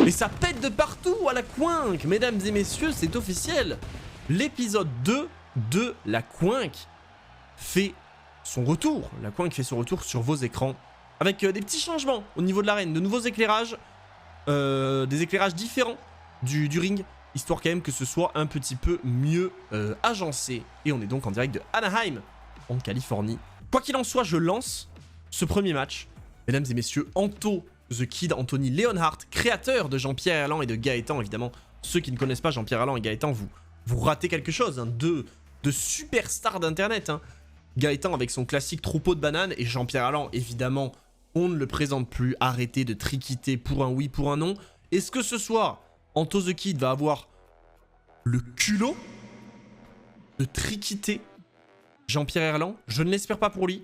Et ça pète de partout à la Quink. Mesdames et messieurs, c'est officiel. L'épisode 2 de la Quink fait son retour. La Quink fait son retour sur vos écrans. Avec des petits changements au niveau de l'arène. De nouveaux éclairages. Des éclairages différents du ring. Histoire quand même que ce soit un petit peu mieux agencé. Et on est donc en direct de Anaheim, en Californie. Quoi qu'il en soit, je lance ce premier match. Mesdames et messieurs, Anto The Kid, Anthony Leonhardt, créateur de Jean-Pierre Herland et de Gaëtan, évidemment. Ceux qui ne connaissent pas Jean-Pierre Herland et Gaëtan, vous ratez quelque chose, hein, de superstars d'internet. Hein. Gaëtan avec son classique troupeau de bananes et Jean-Pierre Herland, évidemment, on ne le présente plus. Arrêtez de triquiter pour un oui, pour un non. Est-ce que ce soir, Anto The Kid va avoir le culot de triquiter Jean-Pierre Herland? Je ne l'espère pas pour lui,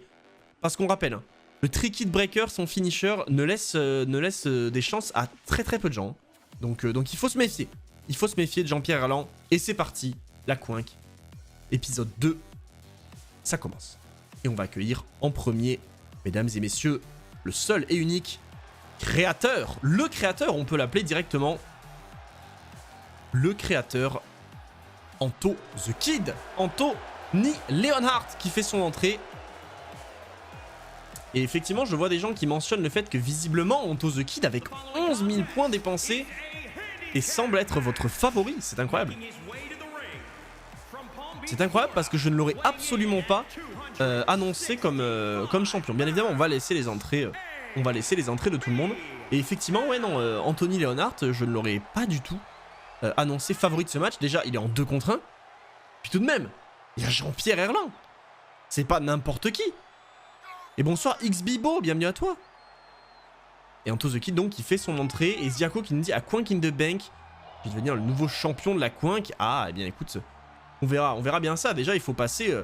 parce qu'on rappelle, hein, le Trick Breaker, son finisher, ne laisse des chances à très peu de gens. Donc il faut se méfier. Il faut se méfier de Jean-Pierre Herland. Et c'est parti, la Quink. Épisode 2, ça commence. Et on va accueillir en premier, mesdames et messieurs, le seul et unique créateur. Le créateur, on peut l'appeler directement. Le créateur, Anto The Kid. Anthony Leonhardt qui fait son entrée. Et effectivement, je vois des gens qui mentionnent le fait que visiblement, Anto The Kid, avec 11 000 points dépensés, et semble être votre favori. C'est incroyable. C'est incroyable parce que je ne l'aurais absolument pas annoncé comme champion. Bien évidemment, on va laisser les entrées de tout le monde. Et effectivement, ouais, non, Anthony Leonhardt, je ne l'aurais pas du tout annoncé favori de ce match. Déjà, il est en 2 contre 1. Puis tout de même, il y a Jean-Pierre Herland. C'est pas n'importe qui. Et bonsoir XBibo, bienvenue à toi. Et Anto The Kid donc qui fait son entrée. Et Ziako qui nous dit à Quink in the Bank qui va devenir le nouveau champion de la Quink. Ah, eh bien écoute, on verra bien ça. Déjà il faut passer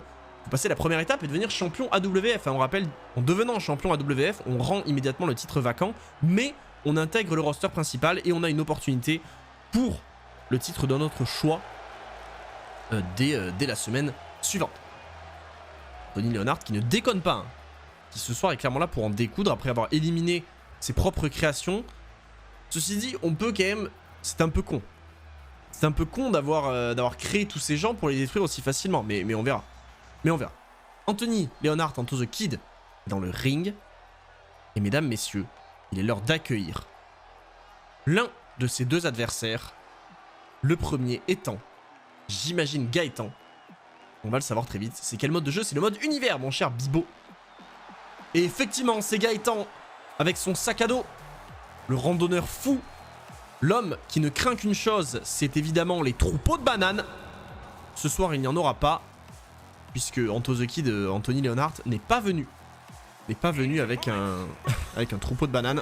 la première étape et devenir champion AWF. On rappelle, en devenant champion AWF, on rend immédiatement le titre vacant. Mais on intègre le roster principal et on a une opportunité pour le titre de notre choix dès la semaine suivante. Anthony Leonhardt qui ne déconne pas, hein, qui ce soir est clairement là pour en découdre après avoir éliminé ses propres créations. Ceci dit, on peut quand même... C'est un peu con. C'est un peu con d'avoir créé tous ces gens pour les détruire aussi facilement, mais on verra. Mais on verra. Anthony Leonhardt, Anto The Kid, est dans le ring. Et mesdames, messieurs, il est l'heure d'accueillir l'un de ses 2 adversaires. Le premier étant, j'imagine, Gaëtan. On va le savoir très vite. C'est quel mode de jeu? C'est le mode univers, mon cher Bibo. Et effectivement, c'est Gaëtan avec son sac à dos, le randonneur fou, l'homme qui ne craint qu'une chose, c'est évidemment les troupeaux de bananes. Ce soir, il n'y en aura pas, puisque Anto The Kid, Anthony Leonhardt, n'est pas venu avec un troupeau de bananes.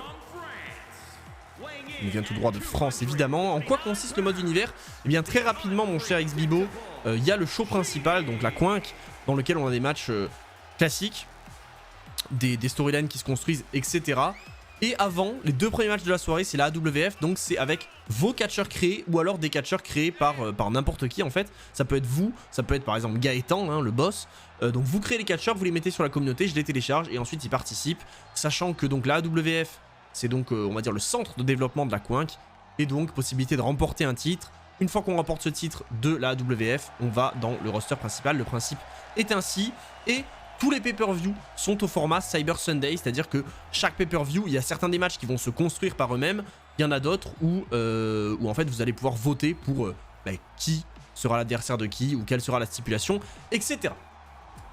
Il vient tout droit de France, évidemment. En quoi consiste le mode univers? Eh bien, très rapidement, mon cher XBibo, il y a le show principal, donc la Quink, dans lequel on a des matchs classiques. Des storylines qui se construisent, etc. Et avant, les 2 premiers matchs de la soirée, c'est la AWF, donc c'est avec vos catcheurs créés ou alors des catcheurs créés par n'importe qui en fait. Ça peut être vous, ça peut être par exemple Gaëtan, hein, le boss. Donc vous créez les catcheurs, vous les mettez sur la communauté, je les télécharge et ensuite ils participent. Sachant que donc la AWF, c'est donc on va dire le centre de développement de la Quink. Et donc possibilité de remporter un titre. Une fois qu'on remporte ce titre de la AWF, on va dans le roster principal. Le principe est ainsi. Et tous les pay-per-view sont au format Cyber Sunday, c'est-à-dire que chaque pay-per-view, il y a certains des matchs qui vont se construire par eux-mêmes, il y en a d'autres où en fait vous allez pouvoir voter pour qui sera l'adversaire de qui, ou quelle sera la stipulation, etc.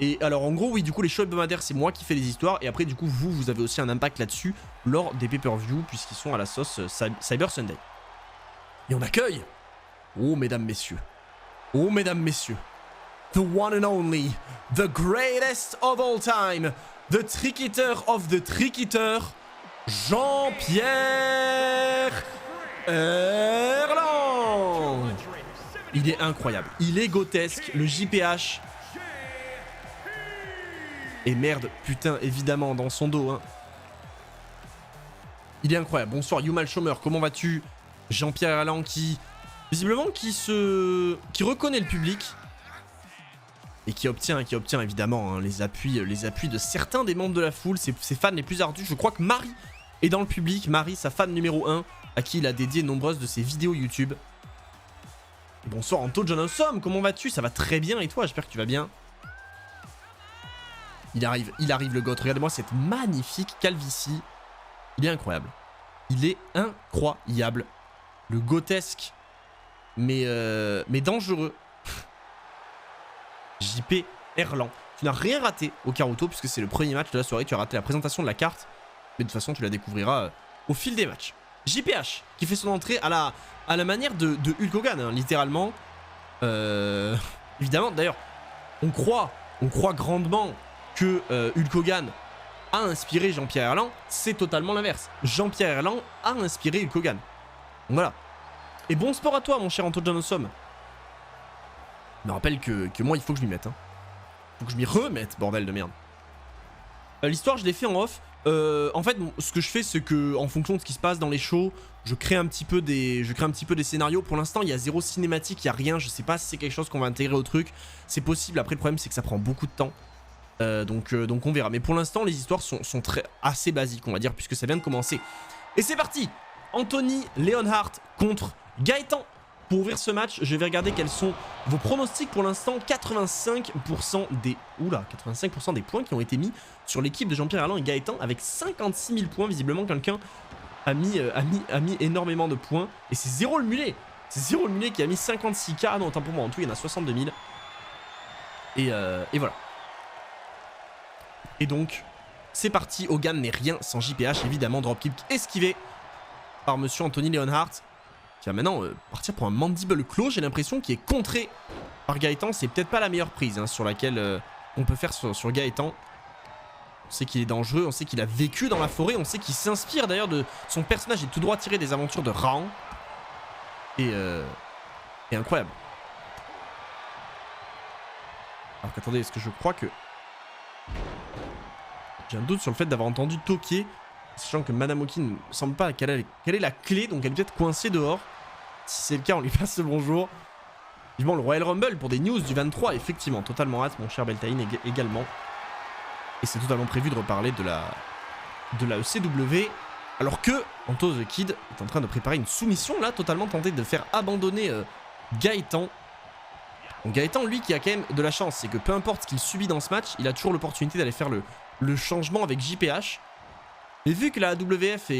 Et alors en gros, oui, du coup les shows hebdomadaires, c'est moi qui fais les histoires, et après du coup vous avez aussi un impact là-dessus lors des pay-per-view, puisqu'ils sont à la sauce Cyber Sunday. Et on accueille, oh mesdames, messieurs, the one and only, the greatest of all time, the trick-eater of the trick-eater, Jean-Pierre Herland. Il est incroyable, il est grotesque, le JPH. Et merde, putain, évidemment, dans son dos, hein. Il est incroyable. Bonsoir, Yumal Chomer, comment vas-tu? Jean-Pierre Herland qui, visiblement, qui reconnaît le public. Et qui obtient évidemment hein, les appuis de certains des membres de la foule, ses fans les plus ardus. Je crois que Marie est dans le public. Marie, sa fan numéro 1. à qui il a dédié nombreuses de ses vidéos YouTube. Bonsoir Anto Johnson, comment vas-tu? Ça va très bien et toi? J'espère que tu vas bien. Il arrive le GOAT. Regardez-moi cette magnifique calvitie. Il est incroyable. Il est incroyable. Le GOATesque, mais dangereux. JP Erland. Tu n'as rien raté au Karuto puisque c'est le premier match de la soirée. Tu as raté la présentation de la carte. Mais de toute façon, tu la découvriras au fil des matchs. JPH qui fait son entrée à la manière de Hulk Hogan, hein, littéralement. Évidemment, d'ailleurs, on croit grandement que Hulk Hogan a inspiré Jean-Pierre Erland. C'est totalement l'inverse. Jean-Pierre Erland a inspiré Hulk Hogan. Donc voilà. Et bon sport à toi, mon cher Anto Johnson. Je me rappelle que moi, il faut que je m'y mette. Hein. Faut que je m'y remette, bordel de merde. L'histoire, je l'ai fait en off. En fait, ce que je fais, c'est que en fonction de ce qui se passe dans les shows, je crée un petit peu des scénarios. Pour l'instant, il y a zéro cinématique, il y a rien. Je sais pas si c'est quelque chose qu'on va intégrer au truc. C'est possible. Après, le problème, c'est que ça prend beaucoup de temps. Donc on verra. Mais pour l'instant, les histoires sont assez basiques, on va dire, puisque ça vient de commencer. Et c'est parti. Anthony Leonhardt contre Gaëtan. Pour ouvrir ce match, je vais regarder quels sont vos pronostics pour l'instant. 85% des points qui ont été mis sur l'équipe de Jean-Pierre Erland et Gaëtan avec 56 000 points. Visiblement, quelqu'un a mis énormément de points. Et c'est Zéro le Mulet. C'est Zéro le Mulet qui a mis 56K. Ah non, autant pour moi, en tout, il y en a 62 000. Et voilà. Et donc, c'est parti. Hogan n'est rien sans JPH. Évidemment, dropkick esquivé par monsieur Anthony Leonhardt. Qui va maintenant partir pour un mandible close. J'ai l'impression qu'il est contré par Gaëtan. C'est peut-être pas la meilleure prise hein, sur laquelle on peut faire sur Gaëtan. On sait qu'il est dangereux. On sait qu'il a vécu dans la forêt. On sait qu'il s'inspire d'ailleurs de son personnage. Il est tout droit tiré des aventures de Raon. Et incroyable. Alors qu'attendez, est-ce que je crois que... J'ai un doute sur le fait d'avoir entendu toquer. Sachant que Madame Oki ne semble pas qu'elle ait la clé. Donc elle est peut-être coincée dehors. Si c'est le cas, on lui passe le bonjour. Vivement le Royal Rumble pour des news du 23. Effectivement, totalement hâte, mon cher Beltaïn également. Et c'est totalement prévu de reparler de la ECW. Alors que Anto the Kid est en train de préparer une soumission là, totalement tenté de faire abandonner Gaëtan. Donc Gaëtan, lui, qui a quand même de la chance, c'est que peu importe ce qu'il subit dans ce match, il a toujours l'opportunité d'aller faire le changement avec JPH. Et vu que la AWF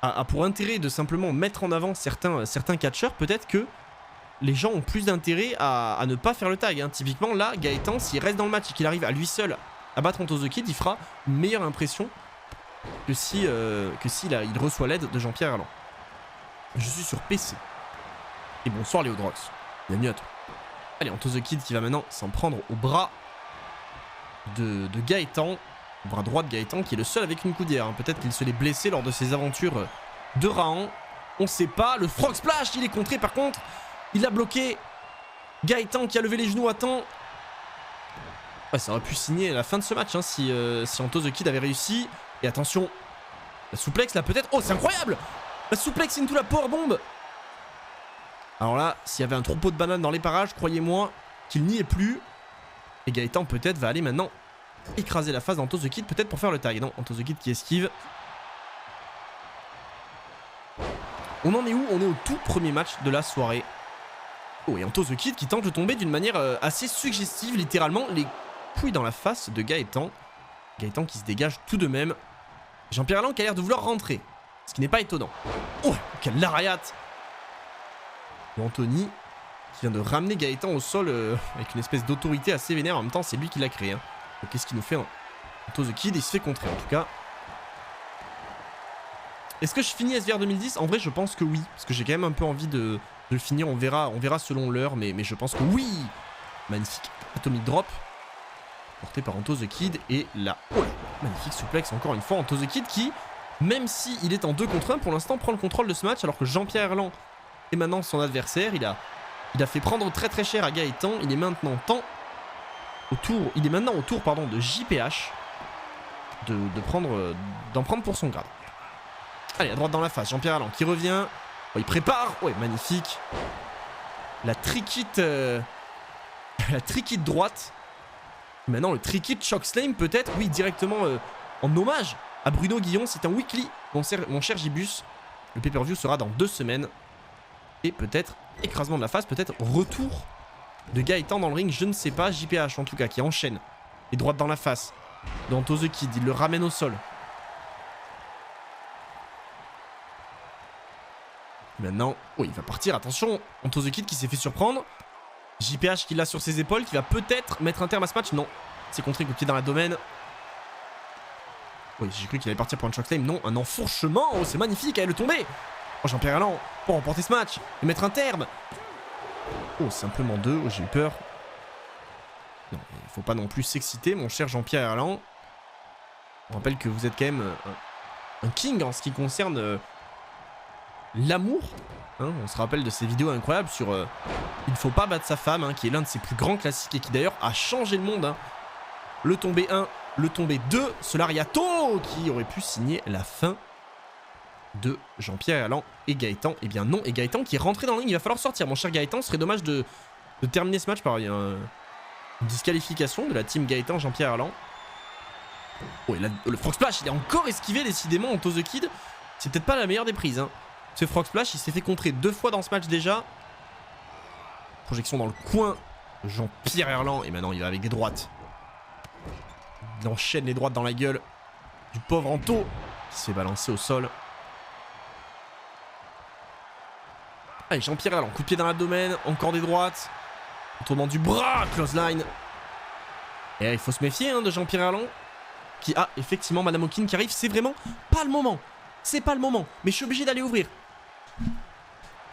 a pour intérêt de simplement mettre en avant certains catcheurs, peut-être que les gens ont plus d'intérêt à ne pas faire le tag. Hein. Typiquement, là, Gaëtan, s'il reste dans le match et qu'il arrive à lui seul à battre Anto the Kid, il fera une meilleure impression que s'il reçoit l'aide de Jean-Pierre Erland. Je suis sur PC. Et bonsoir Léodrox. Bienvenue à toi. Allez, Anto the Kid qui va maintenant s'en prendre au bras de Gaëtan. Au bras droit de Gaëtan qui est le seul avec une coudière. Hein. Peut-être qu'il se l'est blessé lors de ses aventures de Raon. On sait pas. Le Frog Splash, il est contré par contre. Il a bloqué Gaëtan qui a levé les genoux à temps. Ouais, ça aurait pu signer la fin de ce match hein, si Anto the Kid avait réussi. Et attention, la souplex là peut-être. Oh, c'est incroyable! La souplex into la powerbomb. Alors là, s'il y avait un troupeau de bananes dans les parages, croyez-moi qu'il n'y est plus. Et Gaëtan peut-être va aller maintenant écraser la face d'Anto the Kid, peut-être pour faire le tag. Non, Anto the Kid qui esquive. On en est où? On est au tout premier match de la soirée. Oh, et Anto the Kid qui tente de tomber d'une manière assez suggestive, littéralement les couilles dans la face de Gaëtan. Gaëtan qui se dégage tout de même. Jean-Pierre Erland qui a l'air de vouloir rentrer, ce qui n'est pas étonnant. Oh, quelle larayat! Anthony qui vient de ramener Gaëtan au sol avec une espèce d'autorité assez vénère. En même temps, c'est lui qui l'a créé. Hein. Donc, qu'est-ce qu'il nous fait Anto the Kid, il se fait contrer en tout cas. Est-ce que je finis SVR 2010? En vrai, je pense que oui. Parce que j'ai quand même un peu envie de le finir. On verra selon l'heure. Mais je pense que oui. Magnifique Atomic Drop. Porté par Anto the Kid. Et là, oh là, magnifique suplex encore une fois. Anto the Kid qui, même s'il est en 2 contre 1, pour l'instant prend le contrôle de ce match. Alors que Jean-Pierre Erland est maintenant son adversaire. Il a fait prendre très très cher à Gaëtan. Il est maintenant au tour de JPH d'en prendre pour son grade. Allez, à droite dans la face, Jean-Pierre Erland qui revient. Oh, il prépare. Ouais, magnifique. La trick-hit droite. Maintenant, le trick-hit Chokeslam peut-être. Oui, directement en hommage à Bruno Guillon. C'est un weekly, mon cher Gibus. Le pay-per-view sera dans 2 semaines. Et peut-être écrasement de la face, peut-être retour de Gaëtan dans le ring, je ne sais pas. JPH en tout cas qui enchaîne les droites dans la face d'Anto The Kid, il le ramène au sol. Maintenant, oh il va partir, attention, Anto The Kid qui s'est fait surprendre. JPH qui l'a sur ses épaules, qui va peut-être mettre un terme à ce match, non. C'est contré coup de pied dans la domaine. Oui, j'ai cru qu'il allait partir pour un chokeslam, non, un enfourchement, oh c'est magnifique, elle est tombée. Oh Jean-Pierre Erland pour remporter ce match et mettre un terme. Oh simplement 2, oh, j'ai eu peur. Non, il faut pas non plus s'exciter mon cher Jean-Pierre Erland. On rappelle que vous êtes quand même un king en ce qui concerne l'amour. Hein, on se rappelle de ces vidéos incroyables sur il ne faut pas battre sa femme, hein, qui est l'un de ses plus grands classiques et qui d'ailleurs a changé le monde. Hein. Le tombé 1, le tombé 2, Solariato qui aurait pu signer la fin de Jean-Pierre Erland et Gaëtan. Eh bien non, et Gaëtan qui est rentré dans le ring, il va falloir sortir mon cher Gaëtan. Ce serait dommage de terminer ce match par une disqualification de la team Gaëtan Jean-Pierre Erland. Oh et là, le Frog Splash, il est encore esquivé décidément Anto The Kid. C'est peut-être pas la meilleure des prises. Hein. Ce Frog Splash, il s'est fait contrer 2 fois dans ce match déjà. Projection dans le coin de Jean-Pierre Erland. Et maintenant il va avec des droites. Il enchaîne les droites dans la gueule du pauvre Anto qui se fait balancer au sol. Allez, Jean-Pierre Erland, coup de pied dans l'abdomen, encore des droites. Tournant du bras, close line. Et là, il faut se méfier hein, de Jean-Pierre Erland. Qui a effectivement Madame Hawkin qui arrive. C'est vraiment pas le moment. C'est pas le moment. Mais je suis obligé d'aller ouvrir.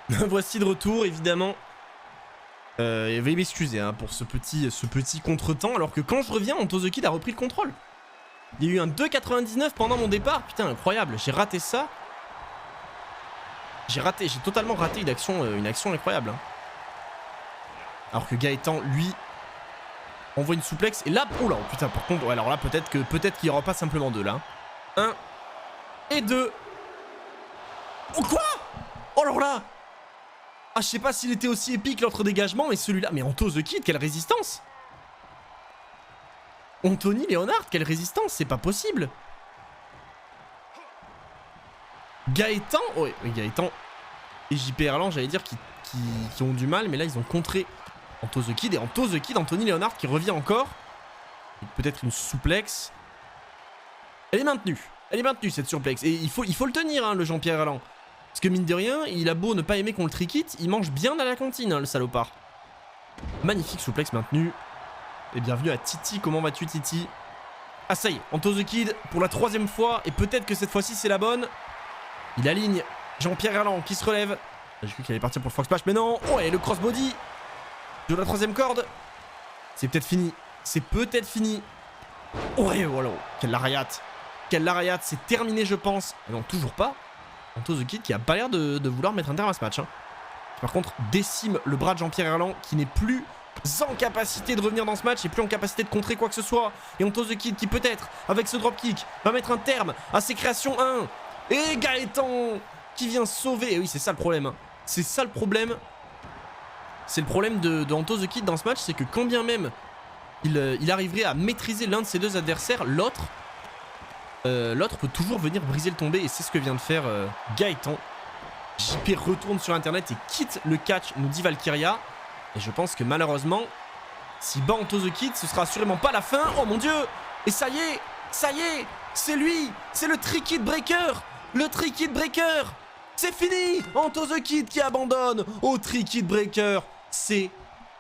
Voici de retour, évidemment. Veuillez m'excuser hein, pour ce petit contretemps. Alors que quand je reviens, Anto The Kid a repris le contrôle. Il y a eu un 2,99 pendant mon départ. Putain, incroyable. J'ai raté ça. J'ai totalement raté une action incroyable. Hein. Alors que Gaëtan, lui, envoie une souplex. Et là, oh là, oh putain, par contre, ouais, alors là, peut-être qu'il n'y aura pas simplement 2 là. 1 et 2. Oh quoi? Oh alors là. Ah, je sais pas s'il était aussi épique l'autre dégagement, mais celui-là. Mais Anto The Kid, quelle résistance! Anthony Leonard, quelle résistance! C'est pas possible! Gaëtan, oh, oui, Gaëtan et JP Erland, j'allais dire, qui ont du mal, mais là ils ont contré Anto The Kid et Anto The Kid, Anthony Leonard qui revient encore. Peut-être une souplex. Elle est maintenue cette suplex. Et il faut le tenir, hein, le Jean-Pierre Erland. Parce que mine de rien, il a beau ne pas aimer qu'on le triquit, il mange bien à la cantine, hein, le salopard. Magnifique souplex maintenue. Et bienvenue à Titi. Comment vas-tu, Titi? Ah, ça y est, Anto The Kid pour la 3e fois. Et peut-être que cette fois-ci, c'est la bonne. Il aligne Jean-Pierre Erland qui se relève. J'ai cru qu'il allait partir pour le Frog Splash, mais non. Oh, et le crossbody de la 3e corde. C'est peut-être fini. C'est peut-être fini. Oh, et voilà. Quelle larayate. Quelle larayate. C'est terminé, je pense. Mais non, toujours pas. Anto The Kid qui a pas l'air de vouloir mettre un terme à ce match. Hein. Par contre, décime le bras de Jean-Pierre Erland qui n'est plus en capacité de revenir dans ce match et plus en capacité de contrer quoi que ce soit. Et Anto The Kid qui peut-être, avec ce dropkick, va mettre un terme à ses créations 1. Et Gaëtan qui vient sauver. Et oui, c'est ça le problème. Hein. C'est ça le problème. C'est le problème de Anto The Kid dans ce match, c'est que quand bien même il arriverait à maîtriser l'un de ses 2 adversaires, l'autre peut toujours venir briser le tombé. Et c'est ce que vient de faire Gaëtan. JP retourne sur internet et quitte le catch, nous dit Valkyria. Et je pense que malheureusement, si bat Anto The Kid, ce sera assurément pas la fin. Oh mon dieu. Et ça y est, c'est lui, c'est le Trickid Breaker. Le Trickid Breaker. C'est fini. Anto The Kid qui abandonne au Trickid Breaker. C'est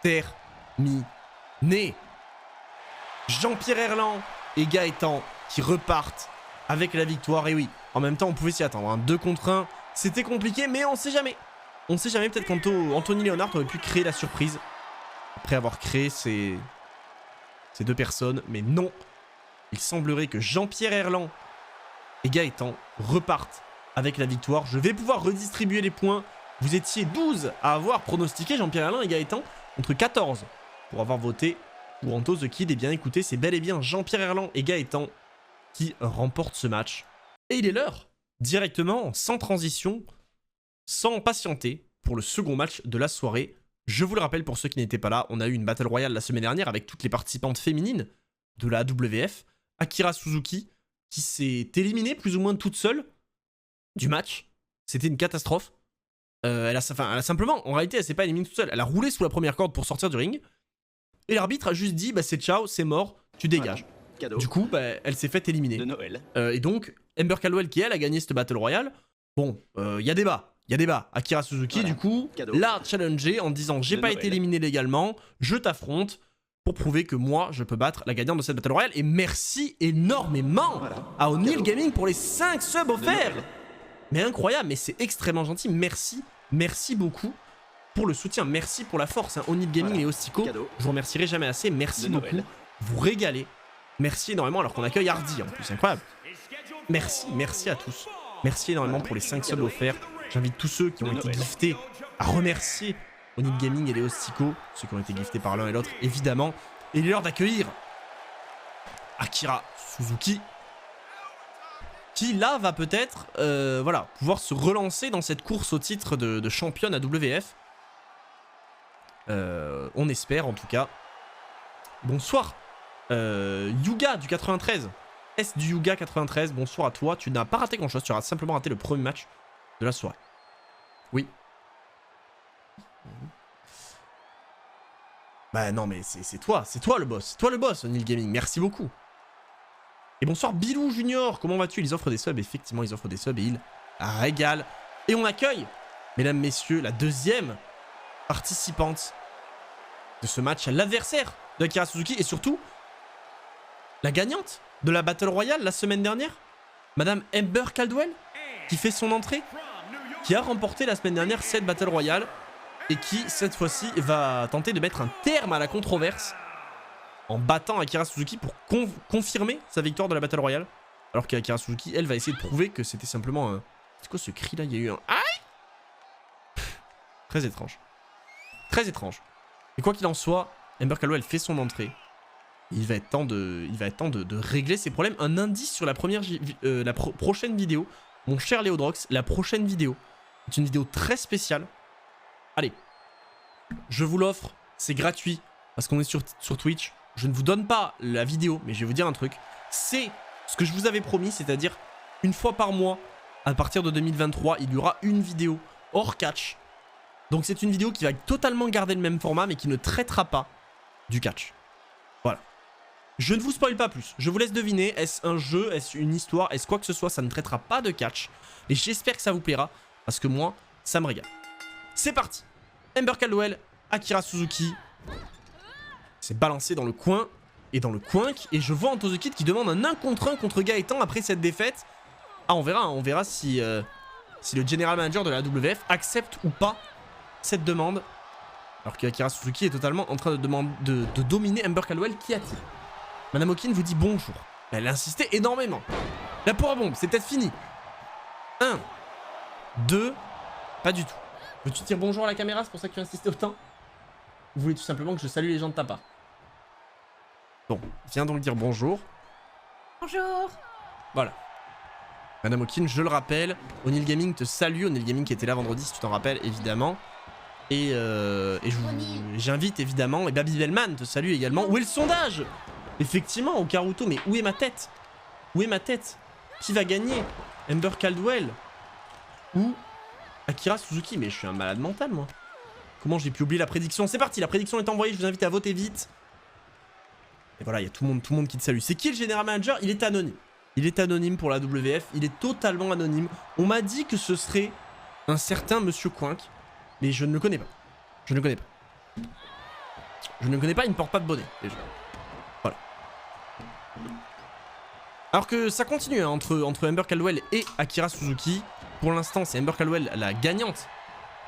terminé. Jean-Pierre Erland et Gaëtan qui repartent avec la victoire. Et oui, en même temps, on pouvait s'y attendre. Hein. 2 contre 1, c'était compliqué, mais on sait jamais. On sait jamais, peut-être qu'Anthony Leonard aurait pu créer la surprise. Après avoir créé ces 2 personnes. Mais non, il semblerait que Jean-Pierre Erland et Gaëtan repartent avec la victoire. Je vais pouvoir redistribuer les points. Vous étiez 12 à avoir pronostiqué Jean-Pierre Erland et Gaëtan contre 14 pour avoir voté pour Anto The Kid. Et bien écoutez, c'est bel et bien Jean-Pierre Erland et Gaëtan qui remportent ce match. Et il est l'heure, directement, sans transition, sans patienter, pour le second match de la soirée. Je vous le rappelle pour ceux qui n'étaient pas là, on a eu une Battle Royale la semaine dernière avec toutes les participantes féminines de la AWF. Akira Suzuki qui s'est éliminée plus ou moins toute seule du match. C'était une catastrophe. Elle a simplement, en réalité, elle s'est pas éliminée toute seule. Elle a roulé sous la première corde pour sortir du ring. Et l'arbitre a juste dit, bah c'est ciao, c'est mort, tu dégages. Cadeau. Du coup, bah, elle s'est faite éliminer. De Noël. Et donc, Ember Caldwell, qui elle a gagné cette Battle Royale, bon, il y a débat. Il y a débat. Akira Suzuki, Voilà. du coup, Cadeau. l'a challengé en disant, j'ai De pas Noël. été éliminé légalement, je t'affronte pour prouver que moi, je peux battre la gagnante de cette Battle Royale. Et merci énormément Voilà. à O'Neal Cadeau. Gaming pour les 5 subs offerts. Noël. Mais incroyable, mais c'est extrêmement gentil. Merci beaucoup pour le soutien. Merci pour la force. Hein. O'Neal Gaming Voilà. et Ostico, Cadeau. je vous remercierai jamais assez. Merci De beaucoup. Noël. Vous régalez. Merci énormément alors qu'on accueille Hardy en plus. Incroyable. Merci à tous. Merci énormément pour les 5 subs offerts. J'invite tous ceux qui ont De été Noël. giftés à remercier O'Neal Gaming et les Ostico, ceux qui ont été giftés par l'un et l'autre, évidemment. Et il est l'heure d'accueillir Akira Suzuki, qui là va peut-être voilà, pouvoir se relancer dans cette course au titre de championne à WF. On espère en tout cas. Bonsoir Yuga du 93. S du Yuga 93, bonsoir à toi. Tu n'as pas raté grand chose, tu as simplement raté le premier match de la soirée. Oui. Bah non mais c'est toi le boss. C'est toi le boss, O'Neal Gaming, merci beaucoup. Et bonsoir Bilou Junior, comment vas-tu? Ils offrent des subs, effectivement ils offrent des subs et ils régalent. Et on accueille, mesdames, messieurs, la deuxième participante de ce match, l'adversaire de Akira Suzuki et surtout la gagnante de la Battle Royale la semaine dernière, Madame Ember Caldwell, qui fait son entrée, qui a remporté la semaine dernière cette Battle Royale et qui, cette fois-ci, va tenter de mettre un terme à la controverse en battant Akira Suzuki pour confirmer sa victoire de la Battle Royale. Alors qu'Akira Suzuki, elle, va essayer de prouver que c'était simplement un... C'est quoi ce cri-là? Il y a eu un... Aïe! Très étrange. Très étrange. Et quoi qu'il en soit, Ember Caldwell fait son entrée. Il va être temps de régler ses problèmes. Un indice sur la prochaine vidéo. Mon cher Léodrox, la prochaine vidéo est une vidéo très spéciale. Allez, je vous l'offre, c'est gratuit, parce qu'on est sur Twitch. Je ne vous donne pas la vidéo, mais je vais vous dire un truc. C'est ce que je vous avais promis, c'est-à-dire une fois par mois, à partir de 2023, il y aura une vidéo hors catch. Donc c'est une vidéo qui va totalement garder le même format, mais qui ne traitera pas du catch. Voilà. Je ne vous spoil pas plus, je vous laisse deviner, est-ce un jeu, est-ce une histoire, est-ce quoi que ce soit, ça ne traitera pas de catch. Et j'espère que ça vous plaira, parce que moi, ça me régale. C'est parti. Ember Caldwell, Akira Suzuki. C'est balancé dans le coin et dans le coinc. Et je vois Antozuki qui demande un 1 contre 1 contre Gaëtan après cette défaite. Ah, on verra si le General Manager de la WF accepte ou pas cette demande. Alors qu'Akira Suzuki est totalement en train de dominer Ember Caldwell. Qu'y a-t-il? Madame Hawkins vous dit bonjour. Elle a insisté énormément. La poire bombe, c'est peut-être fini. 1, 2, pas du tout. Veux-tu dire bonjour à la caméra, c'est pour ça que tu insistais autant? Vous voulez tout simplement que je salue les gens de ta part? Bon, viens donc dire bonjour. Bonjour. Voilà. Madame Hawkins, je le rappelle, O'Neal Gaming te salue. O'Neal Gaming qui était là vendredi, si tu t'en rappelles, évidemment. Et j'invite évidemment, et Baby Bellman te salue également. Où est le sondage? Effectivement, au Karuto, mais où est ma tête? Où est ma tête? Qui va gagner? Ember Caldwell ou Akira Suzuki? Mais je suis un malade mental, moi. Comment j'ai pu oublier la prédiction? C'est parti, la prédiction est envoyée, je vous invite à voter vite. Et voilà, il y a tout le monde qui te salue. C'est qui le General Manager? Il est anonyme. Il est anonyme pour la WF, il est totalement anonyme. On m'a dit que ce serait un certain Monsieur Coinc, mais je ne le connais pas. Je ne le connais pas. Je ne le connais pas, il ne porte pas de bonnet, déjà. Voilà. Alors que ça continue hein, entre Ember Caldwell et Akira Suzuki. Pour l'instant, c'est Ember Caldwell, la gagnante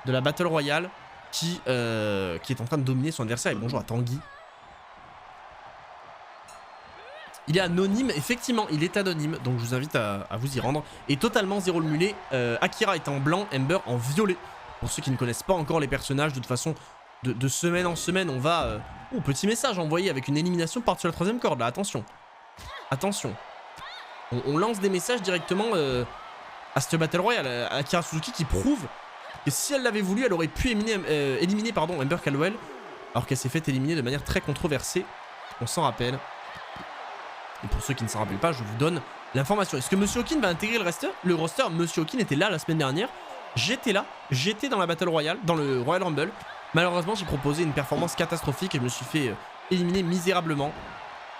de la Battle Royale, qui est en train de dominer son adversaire. Et bonjour à Tanguy. Il est anonyme, effectivement, il est anonyme, donc je vous invite à vous y rendre. Et totalement zéro le mulet, Akira est en blanc, Ember en violet. Pour ceux qui ne connaissent pas encore les personnages, de toute façon, de semaine en semaine, on va... Oh, petit message envoyé avec une élimination par sur la 3ème corde, là, attention. Attention. On lance des messages directement à cette Battle Royale, à Akira Suzuki, qui prouve que si elle l'avait voulu, elle aurait pu éliminer Ember Caldwell, alors qu'elle s'est fait éliminer de manière très controversée. On s'en rappelle. Et pour ceux qui ne s'en rappellent pas, je vous donne l'information. Est-ce que Monsieur Hawkins va intégrer le roster? Monsieur Hawkins était là la semaine dernière. J'étais là, j'étais dans la Battle Royale, dans le Royal Rumble. Malheureusement, j'ai proposé une performance catastrophique et je me suis fait éliminer misérablement.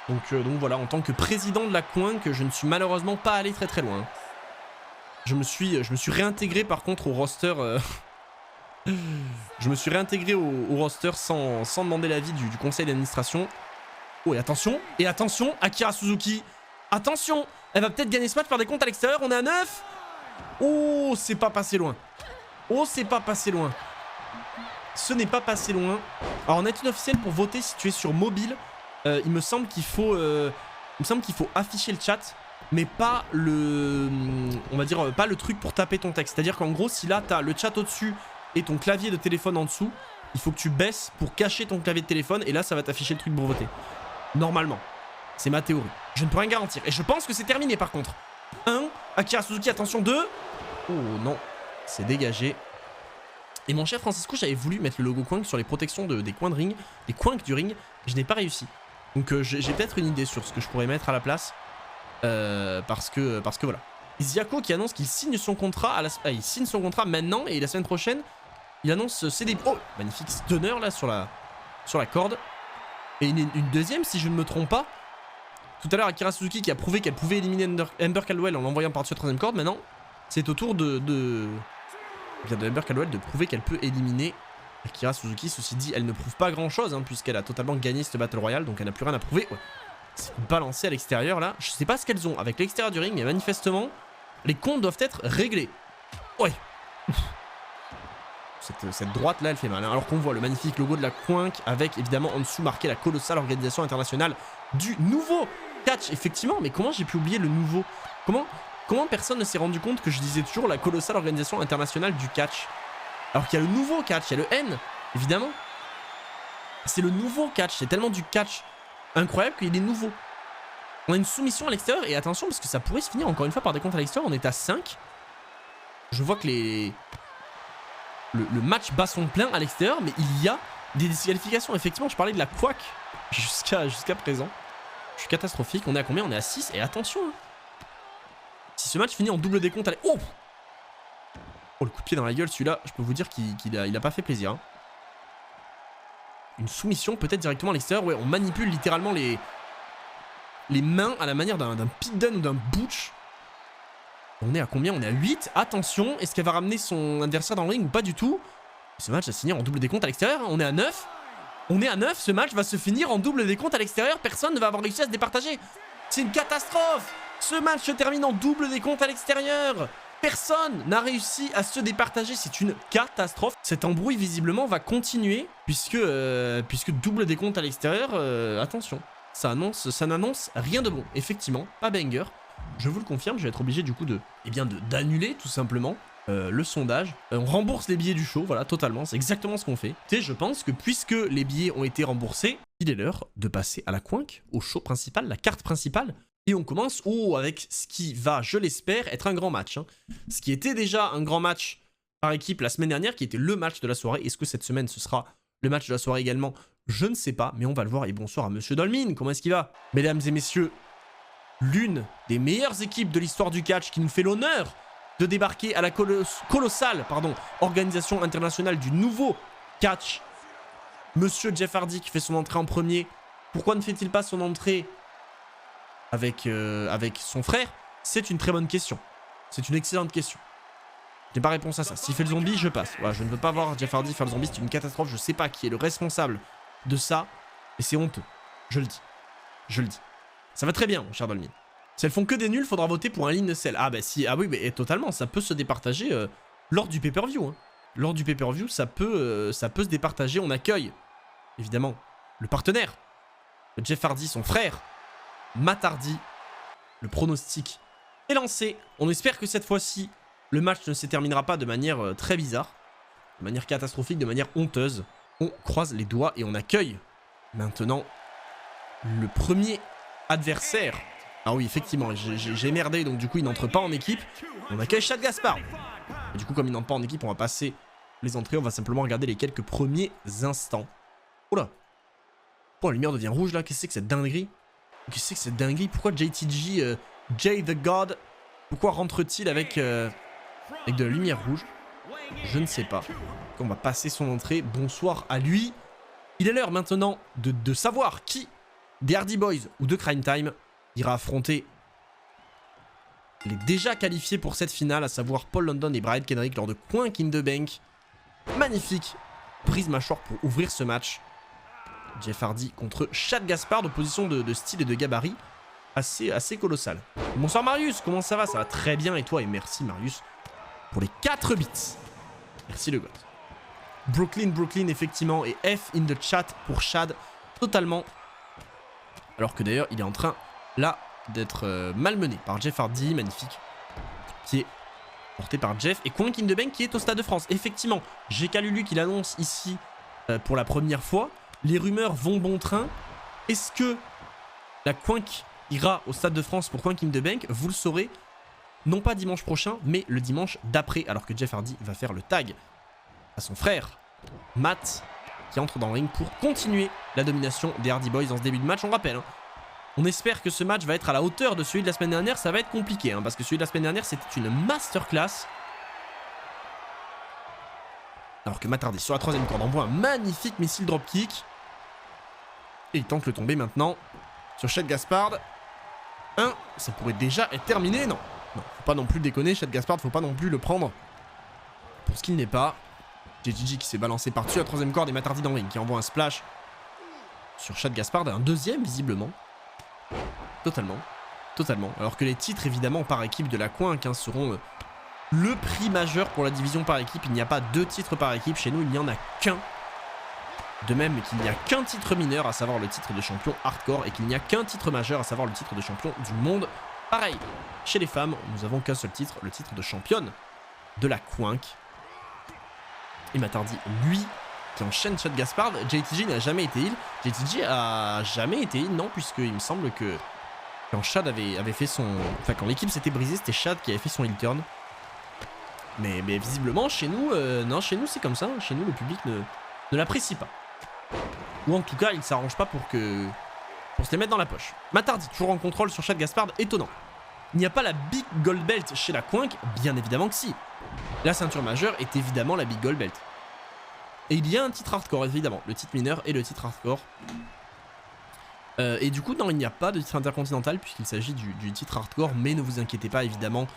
Donc voilà, en tant que président de la Quink, je ne suis malheureusement pas allé très loin. Je me suis réintégré par contre au roster. Je me suis réintégré au roster sans demander l'avis du conseil d'administration. Oh et attention, Akira Suzuki. Attention, elle va peut-être gagner ce match par des comptes à l'extérieur, on est à 9. Oh, c'est pas passé loin. Ce n'est pas passé loin. Alors on a une officielle pour voter si tu es sur mobile. Il me semble qu'il faut afficher le chat, mais pas le, on va dire pas le truc pour taper ton texte. C'est-à-dire qu'en gros, si là t'as le chat au-dessus et ton clavier de téléphone en dessous, il faut que tu baisses pour cacher ton clavier de téléphone et là ça va t'afficher le truc pour voter. Normalement, c'est ma théorie. Je ne peux rien garantir et je pense que c'est terminé par contre. 1, Akira Suzuki, attention 2. Oh non, c'est dégagé. Et mon cher Francisco, j'avais voulu mettre le logo Quink sur les protections des coins de ring, des Quink du ring, je n'ai pas réussi. Donc j'ai peut-être une idée sur ce que je pourrais mettre à la place. Parce que voilà. Ziako qui annonce qu'il signe son contrat il signe son contrat maintenant et la semaine prochaine, il annonce CD. Oh, magnifique stunner là sur la corde. Et une deuxième si je ne me trompe pas. Tout à l'heure Akira Suzuki qui a prouvé qu'elle pouvait éliminer Ember Caldwell en l'envoyant par-dessus la troisième corde. Maintenant, c'est au tour de Ember Caldwell de prouver qu'elle peut éliminer Akira Suzuki. Ceci dit, elle ne prouve pas grand-chose hein, puisqu'elle a totalement gagné cette Battle Royale, donc elle n'a plus rien à prouver. Ouais. C'est balancé à l'extérieur là. Je sais pas ce qu'elles ont avec l'extérieur du ring, mais manifestement, les comptes doivent être réglés. Ouais. Cette droite là, elle fait mal. Hein. Alors qu'on voit le magnifique logo de la Quink avec évidemment en dessous marqué la colossale organisation internationale du nouveau catch. Effectivement, mais comment j'ai pu oublier le nouveau? Comment personne ne s'est rendu compte que je disais toujours la colossale organisation internationale du catch? Alors qu'il y a le nouveau catch, il y a le N, évidemment. C'est le nouveau catch, c'est tellement du catch incroyable qu'il est nouveau. On a une soumission à l'extérieur et attention parce que ça pourrait se finir encore une fois par des comptes à l'extérieur. On est à 5. Je vois que le match bat son plein à l'extérieur, mais il y a des disqualifications. Effectivement, je parlais de la couac jusqu'à présent. Je suis catastrophique. On est à combien? On est à 6. Et attention, hein. Si ce match finit en double décompte, allez. Oh, le coup de pied dans la gueule, celui-là, je peux vous dire qu'il a pas fait plaisir. Hein. Une soumission peut-être directement à l'extérieur. Ouais, on manipule littéralement les mains à la manière d'un pitdown ou d'un butch. On est à combien? On est à 8. Attention, est-ce qu'elle va ramener son adversaire dans le ring ou pas du tout? Ce match va se finir en double décompte à l'extérieur. On est à 9. On est à 9. Ce match va se finir en double décompte à l'extérieur. Personne ne va avoir réussi à se départager. C'est une catastrophe. Ce match se termine en double décompte à l'extérieur. Personne n'a réussi à se départager. C'est une catastrophe. Cette embrouille visiblement va continuer puisque double décompte à l'extérieur. Attention, ça n'annonce rien de bon. Effectivement, pas banger. Je vous le confirme, je vais être obligé du coup d'annuler tout simplement le sondage. On rembourse les billets du show, voilà, totalement, c'est exactement ce qu'on fait. Et je pense que puisque les billets ont été remboursés, il est l'heure de passer à la Quink, au show principal, la carte principale. Et on commence avec ce qui va, je l'espère, être un grand match. Hein. Ce qui était déjà un grand match par équipe la semaine dernière, qui était le match de la soirée. Est-ce que cette semaine ce sera le match de la soirée également? Je ne sais pas, mais on va le voir. Et bonsoir à Monsieur Dolmin, comment est-ce qu'il va? Mesdames et messieurs, l'une des meilleures équipes de l'histoire du catch qui nous fait l'honneur de débarquer à la colossale organisation internationale du nouveau catch. Monsieur Jeff Hardy qui fait son entrée en premier. Pourquoi ne fait-il pas son entrée avec son frère? C'est une très bonne question. C'est une excellente question. Je n'ai pas réponse à ça. S'il fait le zombie, je passe. Voilà, je ne veux pas voir Jeff Hardy faire le zombie, c'est une catastrophe. Je sais pas qui est le responsable de ça, mais c'est honteux. Je le dis. Je le dis. Ça va très bien, mon cher Dolmin. Si elles font que des nuls, faudra voter pour un ligne sell. Ah bah si, ah oui, mais totalement, ça peut se départager lors du pay-per-view. Hein. Lors du pay-per-view, ça peut se départager. On accueille, évidemment, le partenaire, Jeff Hardy, son frère, Matt Hardy. Le pronostic est lancé. On espère que cette fois-ci, le match ne se terminera pas de manière très bizarre, de manière catastrophique, de manière honteuse. On croise les doigts et on accueille maintenant le premier adversaire. Ah oui, effectivement, j'ai merdé, donc du coup, il n'entre pas en équipe. On accueille Chad Gaspard. Et du coup, comme il n'entre pas en équipe, on va passer les entrées. On va simplement regarder les quelques premiers instants. Oula. Pourquoi la lumière devient rouge, là? Qu'est-ce que c'est que cette dinguerie? Qu'est-ce que c'est que cette dinguerie? Pourquoi JTG, Jay the God, pourquoi rentre-t-il avec de la lumière rouge? Je ne sais pas. On va passer son entrée. Bonsoir à lui. Il est l'heure maintenant de savoir qui des Hardy Boys ou de Crime Time ira affronter les déjà qualifiés pour cette finale, à savoir Paul London et Brian Kendrick lors de Quink in the Bank. Magnifique prise mâchoire pour ouvrir ce match. Jeff Hardy contre Chad Gaspard, opposition de style et de gabarit assez colossal. Bonsoir Marius, comment ça va? Ça va très bien et toi? Et merci Marius pour les 4 bits. Merci le goth. Brooklyn effectivement, et F in the chat pour Chad, totalement. Alors que d'ailleurs il est en train là d'être malmené par Jeff Hardy, magnifique. Qui est porté par Jeff. Et Quink in the Bank qui est au Stade de France. Effectivement, GK Lulu qui l'annonce ici pour la première fois. Les rumeurs vont bon train. Est-ce que la Quink ira au Stade de France pour Quink in the Bank? Vous le saurez, non pas dimanche prochain, mais le dimanche d'après, alors que Jeff Hardy va faire le tag à son frère Matt, qui entre dans le ring pour continuer la domination des Hardy Boys dans ce début de match. On rappelle, hein, on espère que ce match va être à la hauteur de celui de la semaine dernière. Ça va être compliqué, hein, parce que celui de la semaine dernière, c'était une masterclass. Alors que Matt Hardy, sur la 3ème corde, envoie un magnifique missile dropkick. Et il tente le tomber maintenant sur Chad Gaspard. Ça pourrait déjà être terminé. Non, faut pas non plus déconner. Chad Gaspard, faut pas non plus le prendre pour ce qu'il n'est pas. JTG qui s'est balancé par-dessus la 3ème corde et Matt Hardy dans le ring qui envoie un splash sur Chad Gaspard. Un deuxième, visiblement. Totalement. Alors que les titres, évidemment, par équipe de la Quink hein, seront le prix majeur pour la division par équipe. Il n'y a pas 2 titres par équipe. Chez nous, il n'y en a qu'un. De même qu'il n'y a qu'un titre mineur, à savoir le titre de champion hardcore, et qu'il n'y a qu'un titre majeur, à savoir le titre de champion du monde. Pareil, chez les femmes, nous avons qu'un seul titre, le titre de championne de la Quink. Et Matt Hardy, lui, qui enchaîne Chad Gaspard. JTG n'a jamais été heal. JTG a jamais été heal, non, puisqu'il me semble que quand Chad avait fait son... Enfin, quand l'équipe s'était brisée, c'était Chad qui avait fait son heal turn. Mais visiblement, chez nous, non, chez nous c'est comme ça. Chez nous, le public ne l'apprécie pas. Ou en tout cas, il ne s'arrange pas pour se les mettre dans la poche. Matt Hardy, toujours en contrôle sur Chad Gaspard, étonnant. Il n'y a pas la Big Gold Belt chez la Quink, bien évidemment que si. La ceinture majeure est évidemment la Big Gold Belt. Et il y a un titre hardcore, évidemment, le titre mineur et le titre hardcore. Et du coup, non, il n'y a pas de titre intercontinental puisqu'il s'agit du titre hardcore, mais ne vous inquiétez pas, évidemment,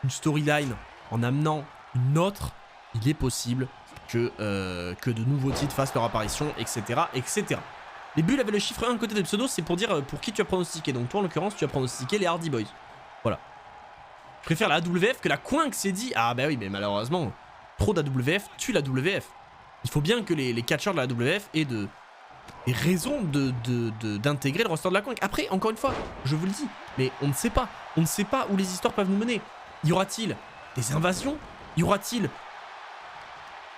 une storyline en amenant une autre, il est possible que de nouveaux titres fassent leur apparition, etc., etc. Les bulles avaient le chiffre 1 côté de pseudo, c'est pour dire pour qui tu as pronostiqué. Donc toi, en l'occurrence, tu as pronostiqué les Hardy Boys. Voilà. Je préfère la AWF que la Quink s'est dit. Ah bah oui, mais malheureusement, trop d'AWF tue la WF. Il faut bien que les catcheurs de la AWF aient des raisons d'intégrer le roster de la Quink. Après, encore une fois, je vous le dis, mais on ne sait pas. On ne sait pas où les histoires peuvent nous mener. Y aura-t-il des invasions? Y aura-t-il,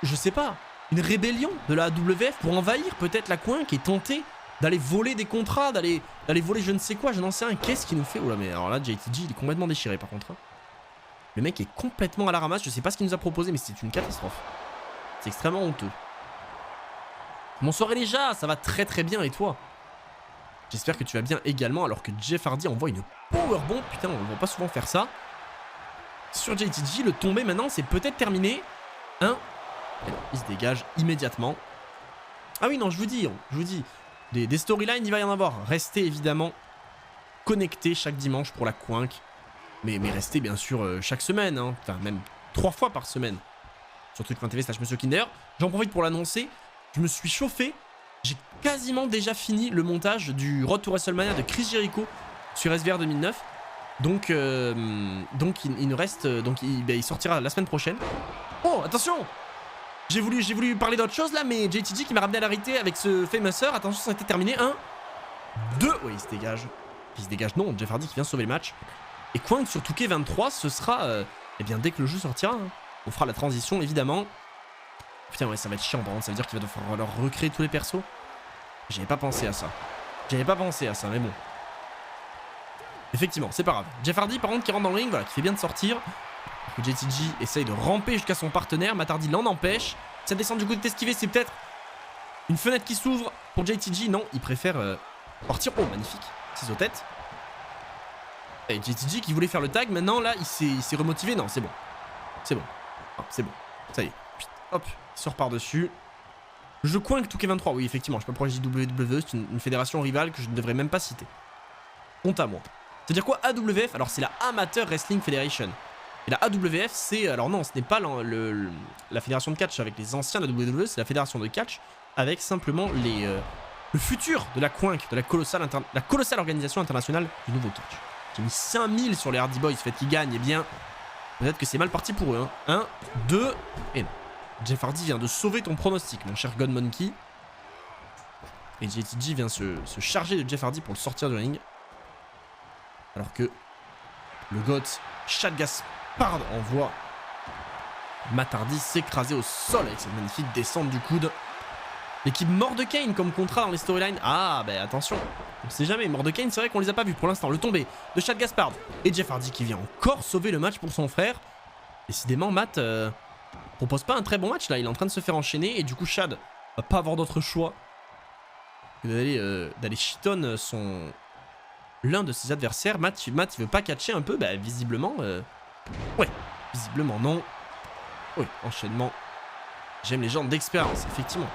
je sais pas, une rébellion de la AWF pour envahir peut-être la Quink et tenter d'aller voler des contrats, d'aller voler je ne sais quoi, je n'en sais rien. Qu'est-ce qu'il nous fait? Oula, mais alors là, JTG, il est complètement déchiré par contre. Le mec est complètement à la ramasse. Je sais pas ce qu'il nous a proposé, mais c'est une catastrophe. C'est extrêmement honteux. Bonsoir Elijah, ça va très très bien et toi? J'espère que tu vas bien également, alors que Jeff Hardy envoie une powerbomb. Putain, on ne voit pas souvent faire ça. Sur JTG, le tombé maintenant, c'est peut-être terminé. Il se dégage immédiatement. Ah oui, non, je vous dis, des storylines, il va y en avoir. Restez évidemment connectés chaque dimanche pour la Quink. Mais restez bien sûr chaque semaine, hein. Enfin même 3 fois par semaine. Sur twitch.tv/Monsieur Kinder. J'en profite pour l'annoncer. Je me suis chauffé. J'ai quasiment déjà fini le montage du Road to WrestleMania de Chris Jericho sur SVR 2009. Donc il nous reste... il sortira la semaine prochaine. Oh, attention! J'ai voulu parler d'autre chose là, mais JTG qui m'a ramené à la réalité avec ce Famouser. Attention, ça a été terminé. 1, 2... Oui, il se dégage. Il se dégage, non. Jeff Hardy qui vient sauver le match. Et Quink sur Touquet 23, ce sera... eh bien, dès que le jeu sortira, hein. On fera la transition, évidemment. Putain, ouais, ça va être chiant, par contre. Ça veut dire qu'il va falloir leur recréer tous les persos. J'avais pas pensé à ça. Mais bon. Effectivement, c'est pas grave. Jeff Hardy, par contre, qui rentre dans le ring, voilà, qui fait bien de sortir. JTG essaye de ramper jusqu'à son partenaire. Matt Hardy l'en empêche. Ça descend du coup de esquiver, c'est peut-être une fenêtre qui s'ouvre pour JTG. Non, il préfère partir. Oh, magnifique. 6 aux têtes. Et JTG qui voulait faire le tag, maintenant là, il s'est remotivé. Non, c'est bon. C'est bon. Ça y est. Hop, il sort par-dessus. Je coinque Touquet 23. Oui, effectivement, je sais pas pourquoi je dis WWE, c'est une fédération rivale que je ne devrais même pas citer. Honte à moi. C'est-à-dire quoi AWF? Alors, c'est la Amateur Wrestling Federation. Et la AWF, c'est... Alors non, ce n'est pas la fédération de catch avec les anciens de la WWE, c'est la fédération de catch avec simplement le futur de la coinque, de la colossale organisation internationale du nouveau catch. J'ai mis 5000 sur les Hardy Boys, fait qu'ils gagnent, eh bien, peut-être que c'est mal parti pour eux. 1, 2, et non. Jeff Hardy vient de sauver ton pronostic, mon cher God Monkey. Et JTG vient se charger de Jeff Hardy pour le sortir du ring. Alors que le GOAT, Chad Gaspard, envoie Matt Hardy s'écraser au sol avec cette magnifique descente du coude. L'équipe Mordecai comme contrat dans les storylines. Ah, bah attention, on sait jamais. Mordecai, c'est vrai qu'on les a pas vus pour l'instant. Le tombé de Chad Gaspard et Jeff Hardy qui vient encore sauver le match pour son frère. Décidément, Matt propose pas un très bon match là. Il est en train de se faire enchaîner et du coup, Chad va pas avoir d'autre choix que d'aller shiton l'un de ses adversaires. Matt, il veut pas catcher un peu. Bah, visiblement, ouais, visiblement non. Oui, enchaînement. J'aime les gens d'expérience, effectivement.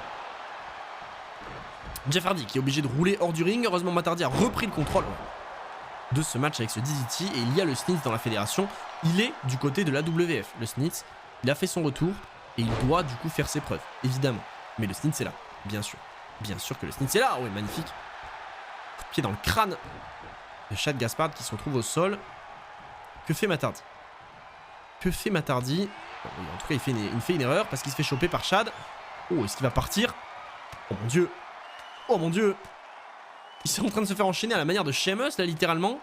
Jeff Hardy qui est obligé de rouler hors du ring. Heureusement, Matt Hardy a repris le contrôle de ce match avec ce DDT. Et il y a le Snitz dans la fédération. Il est du côté de l'AWF. Le Snitz, il a fait son retour. Et il doit du coup faire ses preuves, évidemment. Mais le Snitz est là, bien sûr. Bien sûr que le Snitz est là. Oui, magnifique. Coup de pied dans le crâne de Chad Gaspard qui se retrouve au sol. Que fait Matt Hardy? Que fait Matt Hardy? Bon, en tout cas, il fait une erreur parce qu'il se fait choper par Chad. Oh, est-ce qu'il va partir? Oh mon dieu. Oh mon dieu. Ils sont en train de se faire enchaîner à la manière de Sheamus, là, littéralement.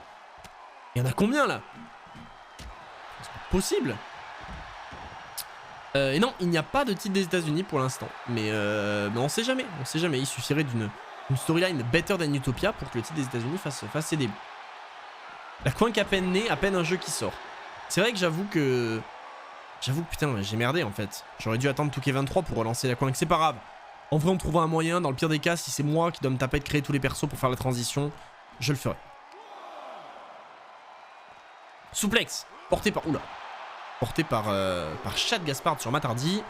Il y en a combien, là? C'est pas possible. Et non, il n'y a pas de titre des États-Unis pour l'instant. Mais on sait jamais. On sait jamais. Il suffirait d'une storyline better than Utopia pour que le titre des États-Unis fasse ses débuts. La coinque à peine née, à peine un jeu qui sort. C'est vrai que j'avoue que putain, j'ai merdé en fait. J'aurais dû attendre Touquet 23 pour relancer la coinque. C'est pas grave. En vrai, on trouvera un moyen. Dans le pire des cas, si c'est moi qui dois me taper de créer tous les persos pour faire la transition, je le ferai. Souplex. Porté par... Oula. Porté par Chad Gaspard sur Matt Hardy.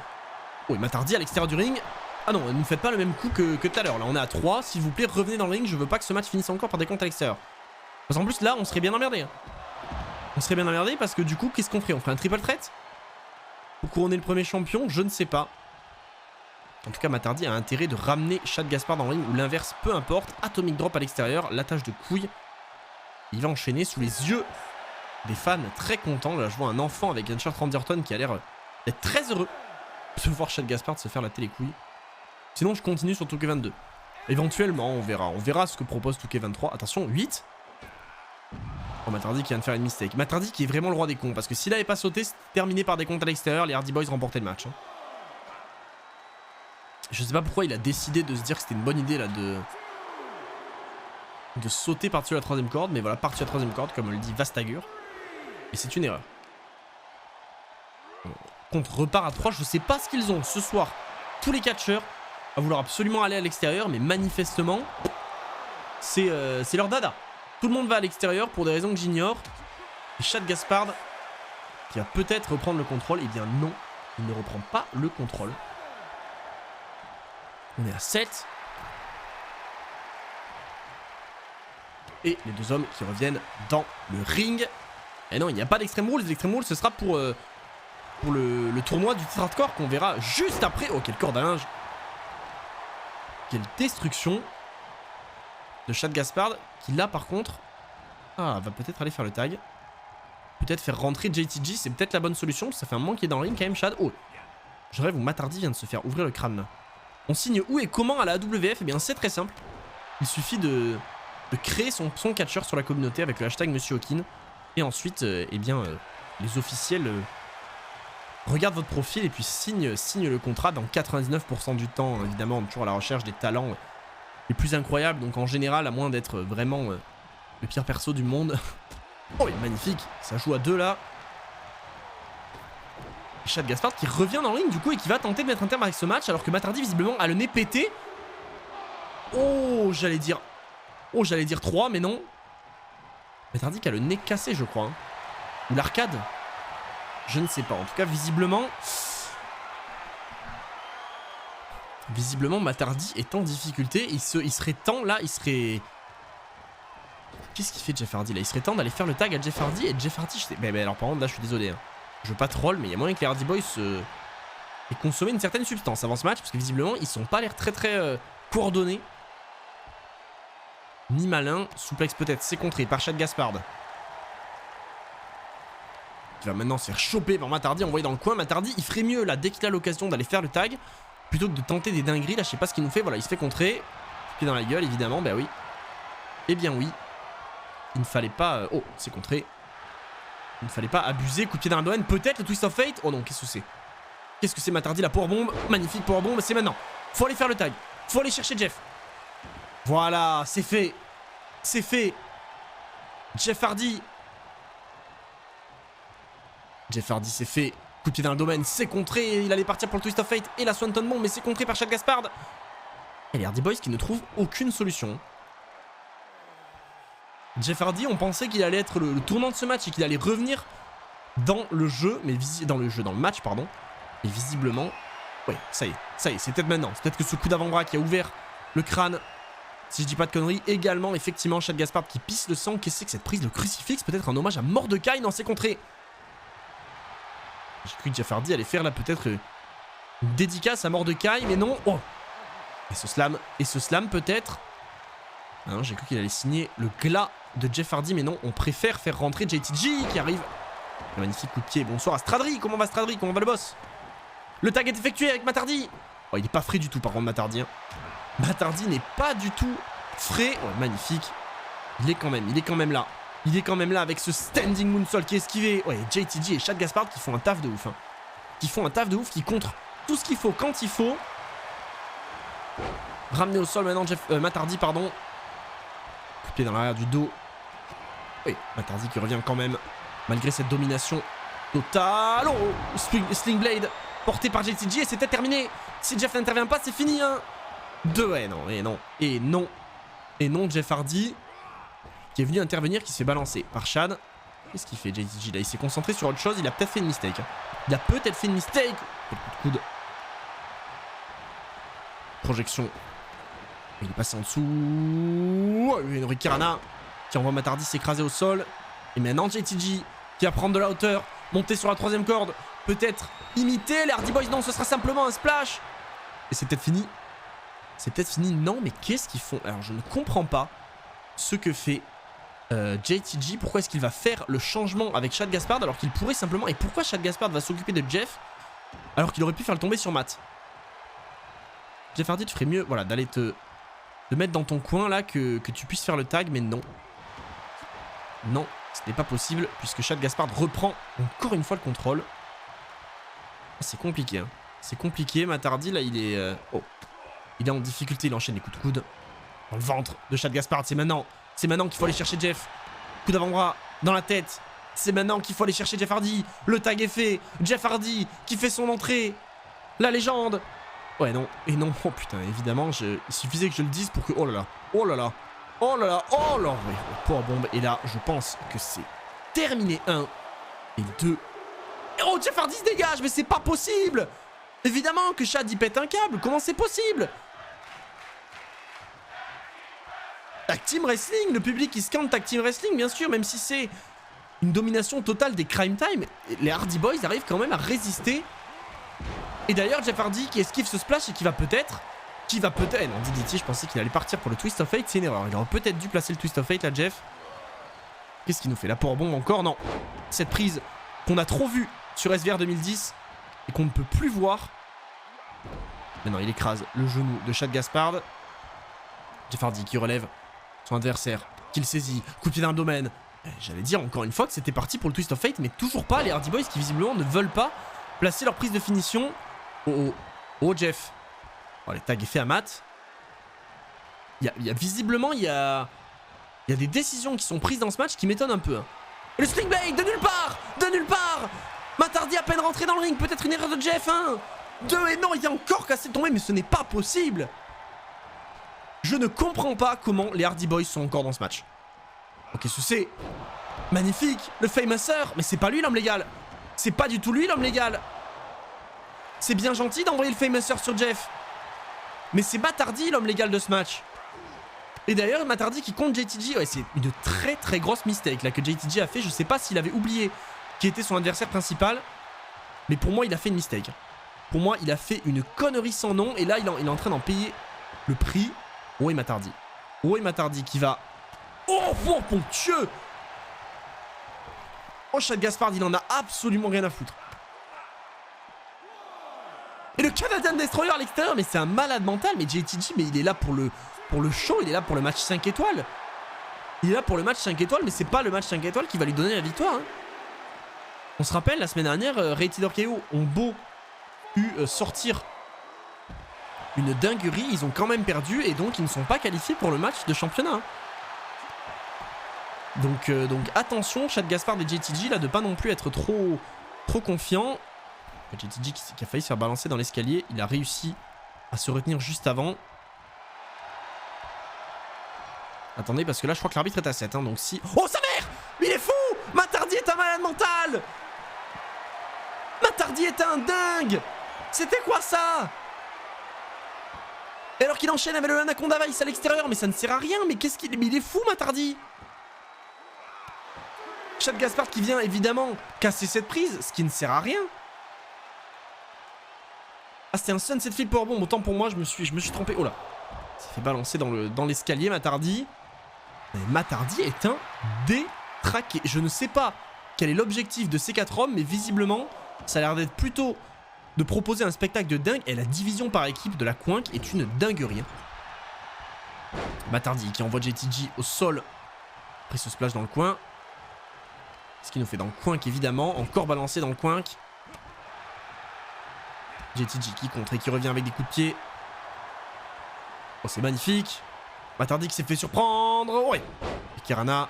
Oh, et Matt Hardy à l'extérieur du ring. Ah non, ne faites pas le même coup que tout à l'heure. Là, on est à 3. S'il vous plaît, revenez dans le ring. Je veux pas que ce match finisse encore par des comptes à l'extérieur. Parce qu'en plus, là, on serait bien emmerdé. Hein. On serait bien emmerdé parce que du coup, qu'est-ce qu'on ferait? On ferait un triple threat pour couronner le premier champion? Je ne sais pas. En tout cas, Matt Hardy a intérêt de ramener Chad Gaspard dans le ring ou l'inverse, peu importe. Atomic drop à l'extérieur, l'attache de couille. Il va enchaîner sous les yeux des fans très contents. Là, je vois un enfant avec un shirt Anderton qui a l'air d'être très heureux de voir Chad Gaspard se faire la télécouille. Sinon, je continue sur Touquet 22. Éventuellement, on verra. On verra ce que propose Touquet 23. Attention, 8. Oh, Matt Hardy qui vient de faire une mistake. Matt Hardy qui est vraiment le roi des cons. Parce que s'il avait pas sauté, c'était terminé par des comptes à l'extérieur. Les Hardy Boys remportaient le match. Hein. Je sais pas pourquoi il a décidé de se dire que c'était une bonne idée là de sauter par-dessus la troisième corde. Mais voilà, par-dessus la troisième corde, comme le dit Vastagur. Et c'est une erreur. Compte repart à 3. Je sais pas ce qu'ils ont ce soir. Tous les catcheurs à vouloir absolument aller à l'extérieur. Mais manifestement, c'est leur dada. Tout le monde va à l'extérieur pour des raisons que j'ignore. Et Chad Gaspard qui va peut-être reprendre le contrôle. Eh bien non, il ne reprend pas le contrôle. On est à 7. Et les deux hommes qui reviennent dans le ring. Et non, il n'y a pas d'Extreme Rules. Les Extreme Rules, ce sera pour le tournoi du titre hardcore qu'on verra juste après. Oh, quelle corde à linge. Quelle destruction de Chad Gaspard. Qui là, par contre, va peut-être aller faire le tag. Peut-être faire rentrer JTG. C'est peut-être la bonne solution. Ça fait un moment qu'il est dans le ring quand même, Chad. Oh, je rêve où Matt Hardy vient de se faire ouvrir le crâne là. On signe où et comment à la AWF? Eh bien, c'est très simple. Il suffit de créer son catcheur sur la communauté avec le hashtag Monsieur Hawkin. Et ensuite, eh bien, les officiels regardent votre profil et puis signent le contrat dans 99% du temps. Évidemment, toujours à la recherche des talents les plus incroyables. Donc, en général, à moins d'être vraiment le pire perso du monde. Oh, il est magnifique. Ça joue à 2 là. Chad Gaspard qui revient dans le ring du coup et qui va tenter de mettre un terme avec ce match alors que Matt Hardy visiblement a le nez pété. Oh, j'allais dire 3 mais non. Matt Hardy qui a le nez cassé je crois. Hein. Ou l'arcade. Je ne sais pas. En tout cas visiblement Visiblement, Matardi est en difficulté. Il serait temps, là, il serait... Qu'est-ce qu'il fait Jeff Hardy là? Il serait temps d'aller faire le tag à Jeff Hardy. Et Jeff Hardy, je sais... Mais alors par contre, là, je suis désolé. Hein. Je veux pas troll, mais il y a moyen que les Hardy Boys aient consommé une certaine substance avant ce match. Parce que visiblement, ils sont pas l'air très coordonnés. Ni malin. Souplex peut-être. C'est contré par Chad Gaspard. Qui va maintenant se faire choper par Matardi, envoyé dans le coin. Matardi, il ferait mieux là, dès qu'il a l'occasion d'aller faire le tag. Plutôt que de tenter des dingueries. Là, je sais pas ce qu'il nous fait. Voilà, il se fait contrer. Pied dans la gueule, évidemment. Bah oui. Eh bien oui. Il ne fallait pas... Oh, c'est contré. Il ne fallait pas abuser. Coup de pied dans l'abdomen. Peut-être le twist of fate. Oh non, qu'est-ce que c'est? Qu'est-ce que c'est Matardi? La power bomb. Magnifique power bomb. C'est maintenant. Faut aller faire le tag. Faut aller chercher Jeff. Voilà, c'est fait. C'est fait. Jeff Hardy. Jeff Hardy, c'est fait. Coup de pied dans le domaine. C'est contré. Il allait partir pour le twist of fate et la Swanton Bomb. Mais c'est contré par Chad Gaspard. Et les Hardy Boys qui ne trouvent aucune solution. Jeff Hardy, on pensait qu'il allait être le tournant de ce match et qu'il allait revenir dans le jeu, mais dans le match, pardon. Et visiblement, ouais, ça y est, c'est peut-être maintenant. C'est peut-être que ce coup d'avant-bras qui a ouvert le crâne, si je dis pas de conneries, également, effectivement, Chad Gaspard qui pisse le sang. Qu'est-ce que c'est que cette prise de crucifix? Peut-être un hommage à Mordecai dans ses contrées. J'ai cru que Jeff Hardy allait faire là peut-être une dédicace à Mordecai, mais non. Oh. Et ce slam peut-être. Hein, j'ai cru qu'il allait signer le glas de Jeff Hardy, mais non, on préfère faire rentrer JTG qui arrive. Un magnifique coup de pied. Bonsoir à Stradri. Comment va Stradri? Comment va le boss? Le tag est effectué avec Matardi. Oh, il est pas frais du tout par contre, Matardi. Hein. Matardi n'est pas du tout frais. Oh, magnifique. Il est quand même là. Il est quand même là avec ce standing moonsault qui est esquivé. Ouais, JTG et Chad Gaspard qui font un taf de ouf. Hein. Qui contrent tout ce qu'il faut quand il faut. Ramené au sol maintenant Matardi, pardon. Coup de pied dans l'arrière du dos. Oui, Matardi qui revient quand même. Malgré cette domination totale. Oh, Sling Blade porté par JTG et c'était terminé. Si Jeff n'intervient pas, c'est fini. Hein. Et non, Jeff Hardy qui est venu intervenir, qui se fait balancer par Chad. Qu'est-ce qu'il fait JTG là? Il s'est concentré sur autre chose. Il a peut-être fait une mistake. Coup de coude. Projection. Il est passé en dessous. Une Rikirana qui envoie Matardi s'écraser au sol. Et maintenant JTG qui va prendre de la hauteur. Monter sur la troisième corde. Peut-être imiter les Hardy Boys. Non, ce sera simplement un splash. Et c'est peut-être fini. Non, mais qu'est-ce qu'ils font? Alors je ne comprends pas ce que fait JTG. Pourquoi est-ce qu'il va faire le changement avec Chad Gaspard alors qu'il pourrait simplement... Et pourquoi Chad Gaspard va s'occuper de Jeff alors qu'il aurait pu faire le tomber sur Matt? Jeff Hardy, tu ferais mieux, voilà, d'aller te mettre dans ton coin là, que tu puisses faire le tag, mais non. Non, ce n'est pas possible, puisque Chad Gaspard reprend encore une fois le contrôle. C'est compliqué, hein. C'est compliqué, Matardi, là, il est... Oh. Il est en difficulté, il enchaîne les coups de coude. Dans le ventre de Chad Gaspard, c'est maintenant. C'est maintenant qu'il faut aller chercher Jeff. Coup d'avant-bras, dans la tête. C'est maintenant qu'il faut aller chercher Jeff Hardy. Le tag est fait. Jeff Hardy qui fait son entrée. La légende. Ouais, non. Et non. Oh putain, évidemment, il suffisait que je le dise pour que... Oh là là. Oh là là. Oh là là. Oh là. Oui, power bomb. Et là, je pense que c'est terminé. 1 et 2. Oh, Jeff Hardy se dégage. Mais c'est pas possible. Évidemment que Chad y pète un câble. Comment c'est possible? Tag Team Wrestling. Le public qui scande Tag Team Wrestling, bien sûr. Même si c'est une domination totale des Crime Time, les Hardy Boys arrivent quand même à résister. Et d'ailleurs, Jeff Hardy qui esquive ce splash et qui va peut-être... Non, DDT, je pensais qu'il allait partir pour le Twist of Fate, c'est une erreur. Il aurait peut-être dû placer le Twist of Fate là, Jeff. Qu'est-ce qu'il nous fait? La powerbomb encore? Non. Cette prise qu'on a trop vue sur SVR 2010 et qu'on ne peut plus voir. Maintenant, il écrase le genou de Chad Gaspard. Jeff Hardy qui relève son adversaire, qui le saisit. Coup de pied dans le domaine. J'allais dire encore une fois que c'était parti pour le Twist of Fate, mais toujours pas. Les Hardy Boys qui visiblement ne veulent pas placer leur prise de finition. Oh Jeff. Oh, les tags est fait à Matt. Visiblement, il y a des décisions qui sont prises dans ce match qui m'étonnent un peu. Hein. Et le Sling Blade de nulle part. Matt Hardy à peine rentré dans le ring. Peut-être une erreur de Jeff. 1, 2 et non, il est encore cassé de tomber, mais ce n'est pas possible. Je ne comprends pas comment les Hardy Boys sont encore dans ce match. Ok, ce c'est magnifique. Le Famouser. Mais c'est pas lui l'homme légal. C'est pas du tout lui l'homme légal. C'est bien gentil d'envoyer le Famouser sur Jeff. Mais c'est Matardi l'homme légal de ce match. Et d'ailleurs, Matardi qui compte JTG, ouais, c'est une très très grosse mistake là que JTG a fait. Je sais pas s'il avait oublié qui était son adversaire principal. Mais pour moi, il a fait une mistake. Pour moi, il a fait une connerie sans nom. Et là, il est en train d'en payer le prix. Oh, et Matardi. Oh, et Matardi qui va... Oh, mon Dieu! Oh, Chad Gaspard, il en a absolument rien à foutre. Et le Canadian Destroyer à l'extérieur, mais c'est un malade mental. Mais JTG, mais il est là pour le show, il est là pour le match 5 étoiles. Il est là pour le match 5 étoiles, mais c'est pas le match 5 étoiles qui va lui donner la victoire. Hein. On se rappelle, la semaine dernière, Rated RKO ont beau sortir une dinguerie, ils ont quand même perdu et donc ils ne sont pas qualifiés pour le match de championnat. Hein. Donc attention, Chad Gaspard et JTG là de pas non plus être trop confiant. JTG qui a failli se faire balancer dans l'escalier, il a réussi à se retenir juste avant. Attendez, parce que là je crois que l'arbitre est à 7 hein, donc si... Oh sa mère! Il est fou! Matardi est un malade mental! Matardi est un dingue! C'était quoi ça? Et alors qu'il enchaîne avec le Anaconda Vice à l'extérieur, mais ça ne sert à rien, mais qu'est-ce qu'il... Mais il est fou Matardi! Chad Gaspard qui vient évidemment casser cette prise, ce qui ne sert à rien. Ah c'était un Sunset Flip Powerbomb, autant pour moi je me suis trompé. Oh là! Il s'est fait balancer dans l'escalier Matardi. Mais Matardi est un détraqué. Je ne sais pas quel est l'objectif de ces 4 hommes, mais visiblement, ça a l'air d'être plutôt de proposer un spectacle de dingue. Et la division par équipe de la Coinque est une dinguerie. Matardi qui envoie JTG au sol. Après ce splash dans le coin. Ce qu'il nous fait dans le Coinque évidemment. Encore balancé dans le Coinque. JTG qui contre et qui revient avec des coups de pied. Oh c'est magnifique. Matardi qui s'est fait surprendre. Ouais. Et Kirana.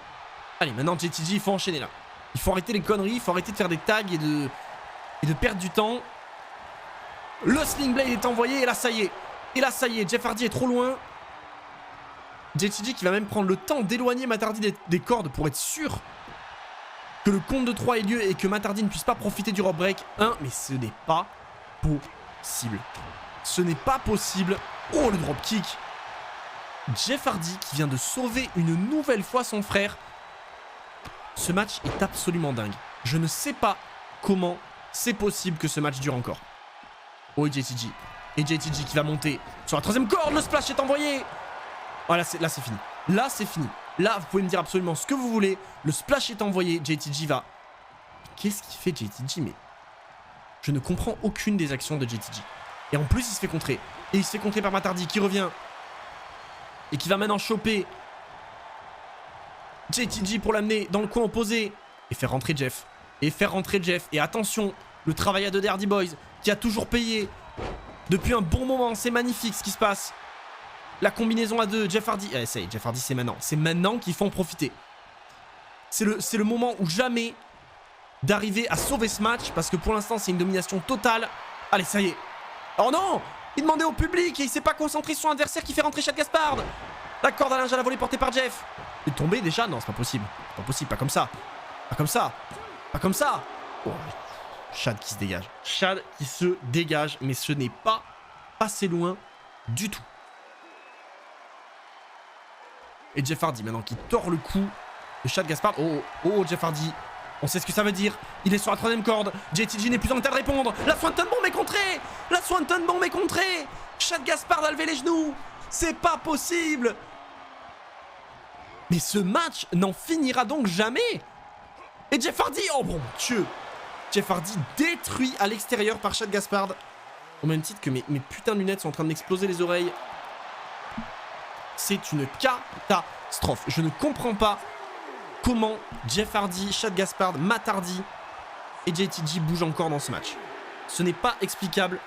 Allez, maintenant JTG, il faut enchaîner là. Il faut arrêter les conneries. Il faut arrêter de faire des tags et de perdre du temps. Le Sling Blade est envoyé. Et là, ça y est. Et là, ça y est. Jeff Hardy est trop loin. JTG qui va même prendre le temps d'éloigner Matardi des cordes pour être sûr que le compte de 3 ait lieu et que Matardi ne puisse pas profiter du rope break 1. Mais ce n'est pas possible. Ce n'est pas possible. Oh, le drop kick. Jeff Hardy qui vient de sauver une nouvelle fois son frère. Ce match est absolument dingue. Je ne sais pas comment c'est possible que ce match dure encore. Oh, et JTG. Et JTG qui va monter sur la 3ème corde. Le splash est envoyé. Oh, là, c'est fini. Là, c'est fini. Là, vous pouvez me dire absolument ce que vous voulez. Le splash est envoyé. JTG va... Qu'est-ce qu'il fait, JTG? Mais je ne comprends aucune des actions de JTG. Et en plus, il se fait contrer. Et il se fait contrer par Matardi qui revient. Et qui va maintenant choper JTG pour l'amener dans le coin opposé. Et faire rentrer Jeff. Et faire rentrer Jeff. Et attention, le travail à deux des Hardy Boys qui a toujours payé depuis un bon moment. C'est magnifique ce qui se passe. La combinaison à deux, Jeff Hardy. Allez, ça y est, Jeff Hardy, c'est maintenant. C'est maintenant qu'il faut en profiter. C'est le moment ou jamais d'arriver à sauver ce match. Parce que pour l'instant, c'est une domination totale. Allez, ça y est. Oh non! Il demandait au public et il s'est pas concentré sur son adversaire qui fait rentrer Chad Gaspard. La corde à linge à la volée portée par Jeff. Il est tombé déjà? Non, c'est pas possible. C'est pas possible, pas comme ça. Pas comme ça. Pas comme ça. Oh, Chad qui se dégage. Chad qui se dégage. Mais ce n'est pas passé loin du tout. Et Jeff Hardy maintenant qui tord le cou de Chad Gaspard. Oh, Jeff Hardy. On sait ce que ça veut dire. Il est sur la 3ème corde. JTG n'est plus en état de répondre. La Swanton Bomb est contrée. La Swanton Bomb est contrée. Chad Gaspard a levé les genoux. C'est pas possible. Mais ce match n'en finira donc jamais. Et Jeff Hardy. Oh mon Dieu. Jeff Hardy détruit à l'extérieur par Chad Gaspard. Au même titre que mes putains de lunettes sont en train d'exploser les oreilles. C'est une catastrophe. Je ne comprends pas comment Jeff Hardy, Chad Gaspard, Matardi et JTG bougent encore dans ce match. Ce n'est pas explicable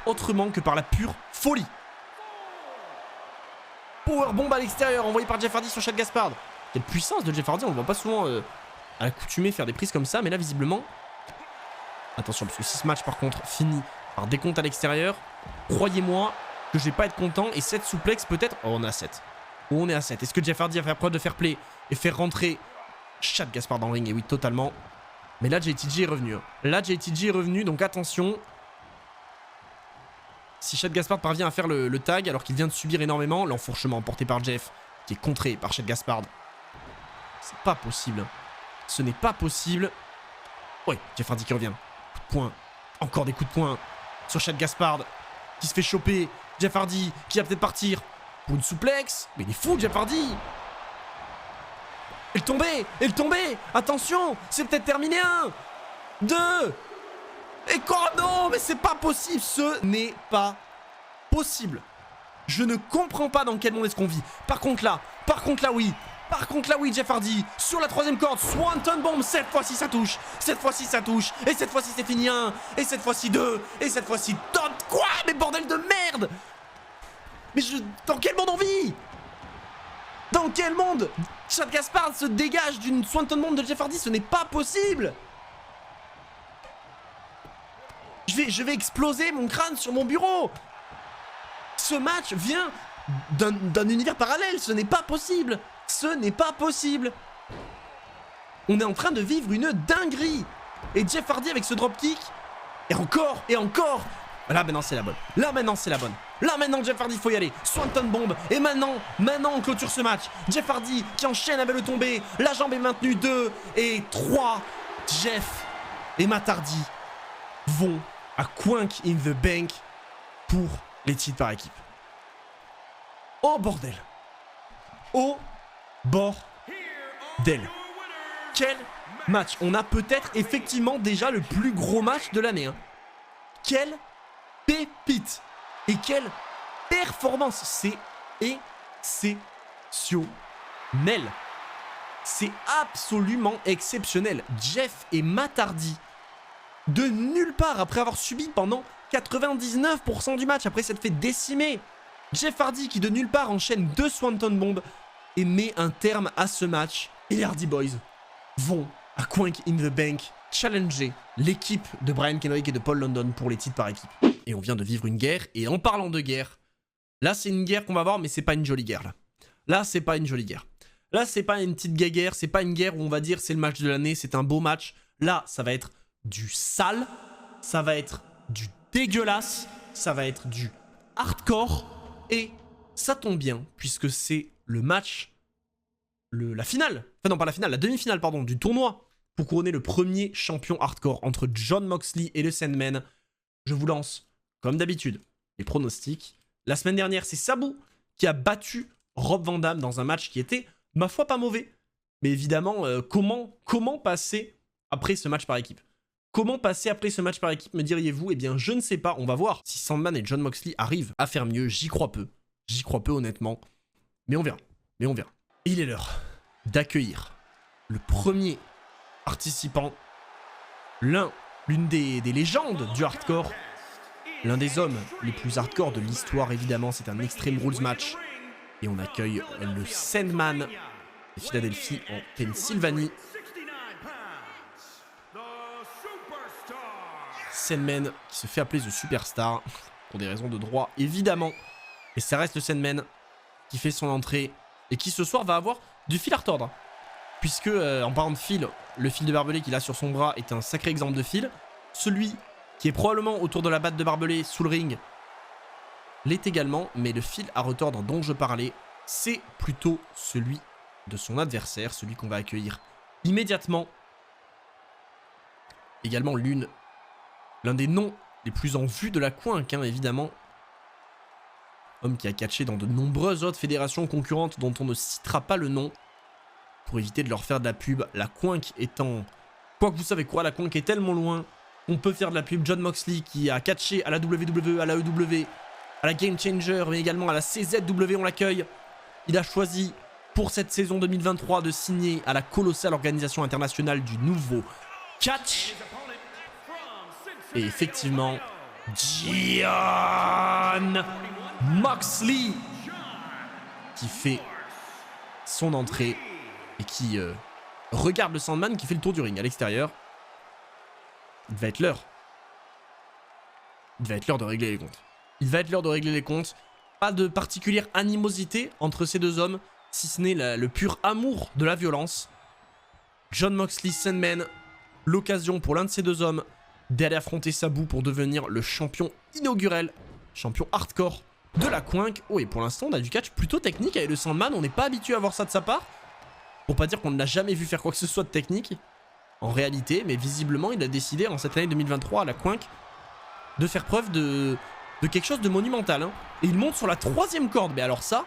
autrement que par la pure folie. Powerbomb à l'extérieur envoyé par Jeff Hardy sur Chad Gaspard. Quelle puissance de Jeff Hardy, on ne le voit pas souvent à l'accoutumée faire des prises comme ça, mais là visiblement... Attention, parce que si ce match par contre finit par décompte à l'extérieur, croyez-moi que je vais pas être content. Et 7 souplex peut-être... Oh, on est à 7. Oh, on est à 7. Est-ce que Jeff Hardy va faire preuve de fair play et faire rentrer Chad Gaspard dans le ring? Et oui, totalement. Mais là, JTG est revenu. Là, JTG est revenu, donc attention. Si Shad Gaspard parvient à faire le tag alors qu'il vient de subir énormément, l'enfourchement emporté par Jeff, qui est contré par Shad Gaspard. C'est pas possible. Ce n'est pas possible. Ouais, Jeff Hardy qui revient. Coup de poing. Encore des coups de poing sur Shad Gaspard, qui se fait choper. Jeff Hardy qui va peut-être partir pour une souplex. Mais il est fou, Jeff Hardy. Et le tombé. Attention, c'est peut-être terminé. 1, 2. Et quoi? Non, mais c'est pas possible. Ce n'est pas possible. Je ne comprends pas dans quel monde est-ce qu'on vit. Par contre là, oui. Par contre là, oui, Jeff Hardy sur la 3ème corde. Swanton Bomb. Cette fois-ci, ça touche. Cette fois-ci, ça touche. Et cette fois-ci, c'est fini. 1. Et cette fois-ci, 2. Et cette fois-ci, top. Quoi? Mais bordel de merde. Mais dans quel monde on vit? Dans quel monde Shad Gaspard se dégage d'une Swanton Bomb de Jeff Hardy? Ce n'est pas possible. Je vais exploser mon crâne sur mon bureau. Ce match vient d'un univers parallèle. Ce n'est pas possible. Ce n'est pas possible. On est en train de vivre une dinguerie. Et Jeff Hardy avec ce dropkick. Et encore. Là maintenant c'est la bonne. Là maintenant Jeff Hardy, faut y aller. Swanton Bomb. Et maintenant on clôture ce match. Jeff Hardy qui enchaîne avec le tombé. La jambe est maintenue. 2 et 3. Jeff et Matt Hardy vont à Quank in the Bank pour les titres par équipe. Oh bordel. Oh bordel. Quel match. On a peut-être effectivement déjà le plus gros match de l'année. Quelle pépite. Et quelle performance. C'est exceptionnel. C'est absolument exceptionnel. Jeff et Matt Hardy, de nulle part, après avoir subi pendant 99% du match, après s'être fait décimer. Jeff Hardy qui de nulle part enchaîne 2 Swanton Bombs et met un terme à ce match. Et les Hardy Boys vont à Quank in the Bank challenger l'équipe de Brian Kendrick et de Paul London pour les titres par équipe. Et on vient de vivre une guerre, et en parlant de guerre, là c'est une guerre qu'on va voir, mais c'est pas une jolie guerre là. Là c'est pas une jolie guerre. Là c'est pas une petite guerre, c'est pas une guerre où on va dire c'est le match de l'année, c'est un beau match. Là ça va être du sale, ça va être du dégueulasse, ça va être du hardcore, et ça tombe bien, puisque c'est le match, la finale, enfin non pas la finale, la demi-finale pardon, du tournoi, pour couronner le premier champion hardcore entre Jon Moxley et le Sandman. Je vous lance, comme d'habitude, les pronostics. La semaine dernière, c'est Sabu qui a battu Rob Van Dam dans un match qui était, ma foi, pas mauvais. Mais évidemment, comment passer après ce match par équipe? Comment passer après ce match par équipe, me diriez-vous? Eh bien, je ne sais pas, on va voir. Si Sandman et Jon Moxley arrivent à faire mieux, j'y crois peu. J'y crois peu, honnêtement. Mais on verra. Et il est l'heure d'accueillir le premier participant, l'une des légendes du hardcore, l'un des hommes les plus hardcore de l'histoire, évidemment. C'est un Extreme Rules match. Et on accueille le Sandman de Philadelphie en Pennsylvanie. Sandman qui se fait appeler The Superstar pour des raisons de droit évidemment, et ça reste le Sandman qui fait son entrée et qui ce soir va avoir du fil à retordre, puisque en parlant de fil, le fil de barbelé qu'il a sur son bras est un sacré exemple de fil. Celui qui est probablement autour de la batte de barbelé sous le ring l'est également, mais le fil à retordre dont je parlais, c'est plutôt celui de son adversaire, celui qu'on va accueillir immédiatement. Également l'un des noms les plus en vue de la Quank, hein, évidemment. Homme qui a catché dans de nombreuses autres fédérations concurrentes dont on ne citera pas le nom, pour éviter de leur faire de la pub. La Quank étant... Quoi que vous savez quoi, la Quank est tellement loin qu'on peut faire de la pub. Jon Moxley qui a catché à la WWE, à la EW, à la Game Changer, mais également à la CZW, on l'accueille. Il a choisi pour cette saison 2023 de signer à la colossale organisation internationale du nouveau catch. Et effectivement, Jon Moxley qui fait son entrée et qui regarde le Sandman qui fait le tour du ring à l'extérieur. Il va être l'heure. Il va être l'heure de régler les comptes. Pas de particulière animosité entre ces deux hommes, si ce n'est le pur amour de la violence. Jon Moxley, Sandman, l'occasion pour l'un de ces deux hommes d'aller affronter Sabu pour devenir le champion inaugural champion hardcore de la Quink. Oh, et pour l'instant, on a du catch plutôt technique avec le Sandman. On n'est pas habitué à voir ça de sa part. Pour pas dire qu'on ne l'a jamais vu faire quoi que ce soit de technique. En réalité, mais visiblement, il a décidé en cette année 2023 à la Quink de faire preuve de quelque chose de monumental. Hein. Et il monte sur la 3e corde. Mais alors ça,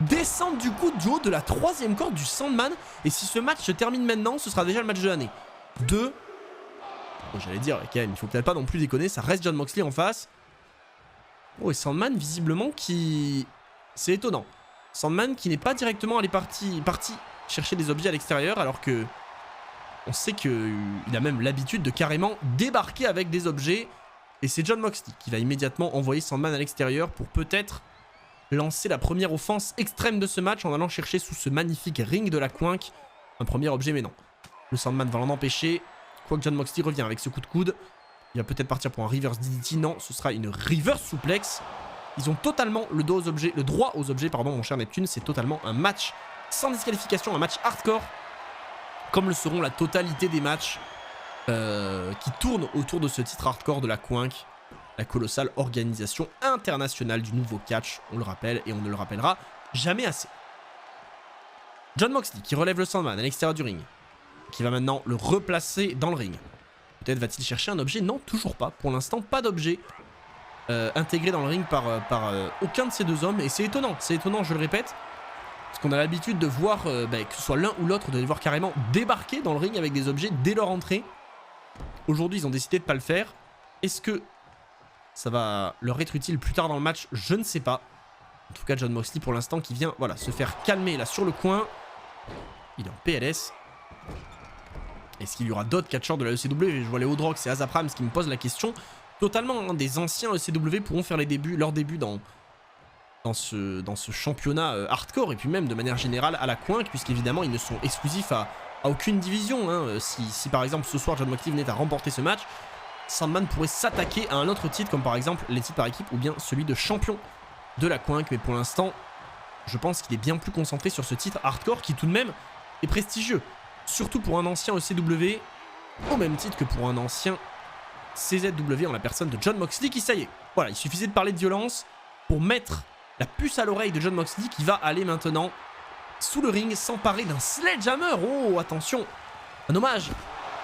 descendre du coup du haut de la 3e corde du Sandman. Et si ce match se termine maintenant, ce sera déjà le match de l'année. Bon, j'allais dire, quand même, il faut peut-être pas non plus déconner, ça reste Jon Moxley en face. Oh, et Sandman, visiblement, qui... C'est étonnant. Sandman qui n'est pas directement allé parti chercher des objets à l'extérieur, alors que... On sait qu'il a même l'habitude de carrément débarquer avec des objets. Et c'est Jon Moxley qui va immédiatement envoyer Sandman à l'extérieur pour peut-être lancer la première offense extrême de ce match en allant chercher sous ce magnifique ring de la Quink un premier objet, mais non. Le Sandman va l'en empêcher. Quoique Jon Moxley revient avec ce coup de coude. Il va peut-être partir pour un reverse DDT. Non, ce sera une reverse suplex. Ils ont totalement le droit aux objets, pardon, mon cher Neptune. C'est totalement un match sans disqualification, un match hardcore. Comme le seront la totalité des matchs qui tournent autour de ce titre hardcore de la Quink. La colossale organisation internationale du nouveau catch. On le rappelle et on ne le rappellera jamais assez. Jon Moxley qui relève le Sandman à l'extérieur du ring. Qui va maintenant le replacer dans le ring. Peut-être va-t-il chercher un objet? Non, toujours pas. Pour l'instant, pas d'objet intégré dans le ring par aucun de ces deux hommes. Et c'est étonnant, je le répète. Parce qu'on a l'habitude de voir, que ce soit l'un ou l'autre, de les voir carrément débarquer dans le ring avec des objets dès leur entrée. Aujourd'hui, ils ont décidé de ne pas le faire. Est-ce que ça va leur être utile plus tard dans le match? Je ne sais pas. En tout cas, Jon Moxley, pour l'instant, qui vient se faire calmer là sur le coin. Il est en PLS. Est-ce qu'il y aura d'autres catcheurs de la ECW? Je vois les Odrox et Azaprams qui me posent la question. Totalement, hein, des anciens ECW pourront faire leurs débuts dans ce championnat hardcore. Et puis même de manière générale à la Quink, puisqu'évidemment ils ne sont exclusifs à aucune division. Hein. Si par exemple ce soir Jon Moxley venait à remporter ce match, Sandman pourrait s'attaquer à un autre titre, comme par exemple les titres par équipe ou bien celui de champion de la Quink. Mais pour l'instant, je pense qu'il est bien plus concentré sur ce titre hardcore qui tout de même est prestigieux. Surtout pour un ancien ECW, au même titre que pour un ancien CZW en la personne de Jon Moxley qui, ça y est, voilà, il suffisait de parler de violence pour mettre la puce à l'oreille de Jon Moxley qui va aller maintenant sous le ring s'emparer d'un sledgehammer. Oh, attention, un hommage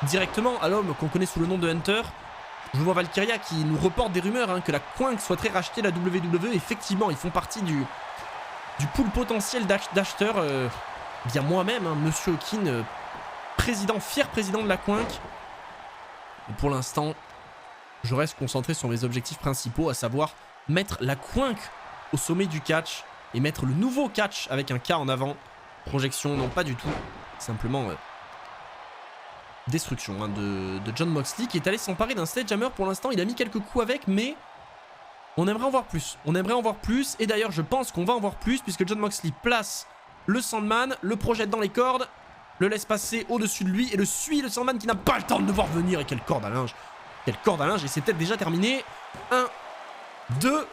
directement à l'homme qu'on connaît sous le nom de Hunter. Je vois Valkyria qui nous reporte des rumeurs hein, que la Quink souhaiterait racheter la WWE. Effectivement, ils font partie du pool potentiel d'acheteurs. Bien moi-même, hein, Monsieur Hawkin, fier président de la Quink. Et pour l'instant, je reste concentré sur mes objectifs principaux, à savoir mettre la Quink au sommet du catch et mettre le nouveau catch avec un K en avant. Projection, non pas du tout, simplement destruction hein, de Jon Moxley qui est allé s'emparer d'un sledgehammer. Pour l'instant, il a mis quelques coups avec, mais on aimerait en voir plus. Et d'ailleurs, je pense qu'on va en voir plus puisque Jon Moxley place le Sandman, le projette dans les cordes, le laisse passer au-dessus de lui et le suit. Le Sandman qui n'a pas le temps de le voir venir. Et quelle corde à linge. Et c'est peut-être déjà terminé. 1, 2,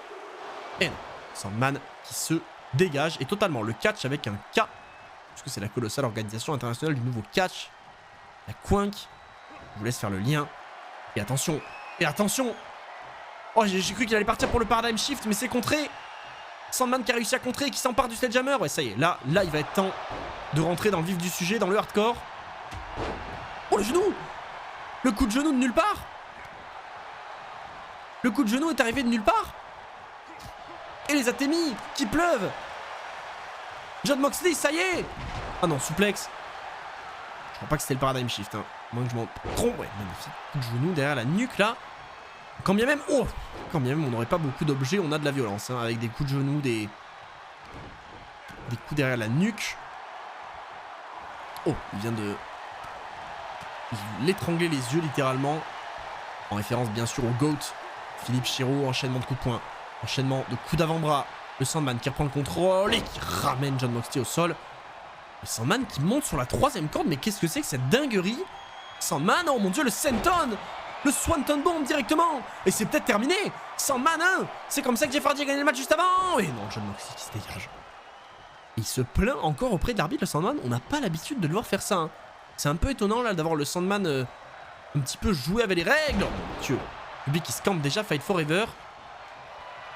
et non. Sandman qui se dégage. Et totalement le catch avec un K. Parce que c'est la colossale organisation internationale du nouveau catch. La Quink. Je vous laisse faire le lien. Et attention. Oh, j'ai cru qu'il allait partir pour le paradigm shift, mais c'est contré. Sandman qui a réussi à contrer et qui s'empare du sledgehammer. Ouais, ça y est. Là, il va être temps de rentrer dans le vif du sujet, dans le hardcore. Oh, le genou! Le coup de genou de nulle part! Le coup de genou est arrivé de nulle part! Et les atémis qui pleuvent! Jon Moxley, ça y est! Ah non, suplex. Je crois pas que c'était le paradigm shift, hein. Moins que je m'en trompe. Ouais, magnifique. Coup de genou derrière la nuque, là. Quand bien même on n'aurait pas beaucoup d'objets, on a de la violence, hein, avec des coups de genou, des coups derrière la nuque. Oh, il vient de l'étrangler les yeux, littéralement. En référence, bien sûr, au GOAT. Philippe Chiro, enchaînement de coups de poing. Enchaînement de coups d'avant-bras. Le Sandman qui reprend le contrôle et qui ramène Jon Moxley au sol. Le Sandman qui monte sur la 3e corde, mais qu'est-ce que c'est que cette dinguerie? Sandman, oh mon dieu, le senton! Le Swanton Bomb directement. Et c'est peut-être terminé. Sandman, hein. C'est comme ça que Jeff Hardy a gagné le match juste avant. Et non, Jon Moxley qui se dégage. Il se plaint encore auprès de l'arbitre, le Sandman. On n'a pas l'habitude de le voir faire ça. Hein. C'est un peu étonnant là d'avoir le Sandman un petit peu joué avec les règles. Oh mon dieu. Le public qui se campe déjà, Fight Forever.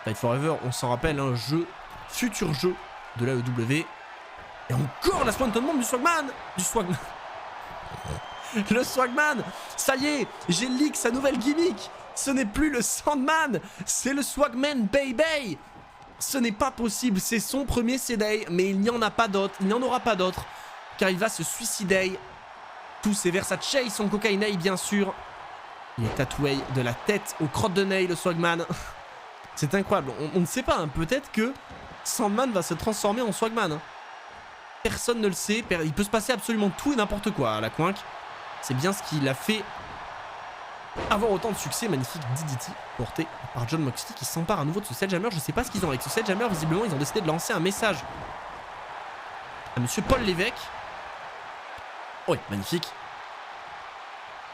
Fight Forever, on s'en rappelle, un futur jeu de l'AEW. Et encore la Swanton Bomb du Swagman. Le Swagman. Ça y est, j'ai leak sa nouvelle gimmick. Ce n'est plus le Sandman, c'est le Swagman Baby. Ce n'est pas possible, c'est son premier C-Day, mais il n'y en a pas d'autre, il n'y en aura pas d'autre, car il va se suicider. Tous ses Versace, son cocaine, bien sûr. Il est tatoué de la tête aux crottes de nez, le Swagman. C'est incroyable, on ne sait pas, hein. Peut-être que Sandman va se transformer en Swagman. Hein. Personne ne le sait, il peut se passer absolument tout et n'importe quoi à la Coinc. C'est bien ce qu'il a fait avoir autant de succès. Magnifique DDT porté par Jon Moxley qui s'empare à nouveau de ce Sledgehammer. Je sais pas ce qu'ils ont avec ce Sledgehammer, visiblement ils ont décidé de lancer un message à monsieur Paul Lévesque. Oui, magnifique.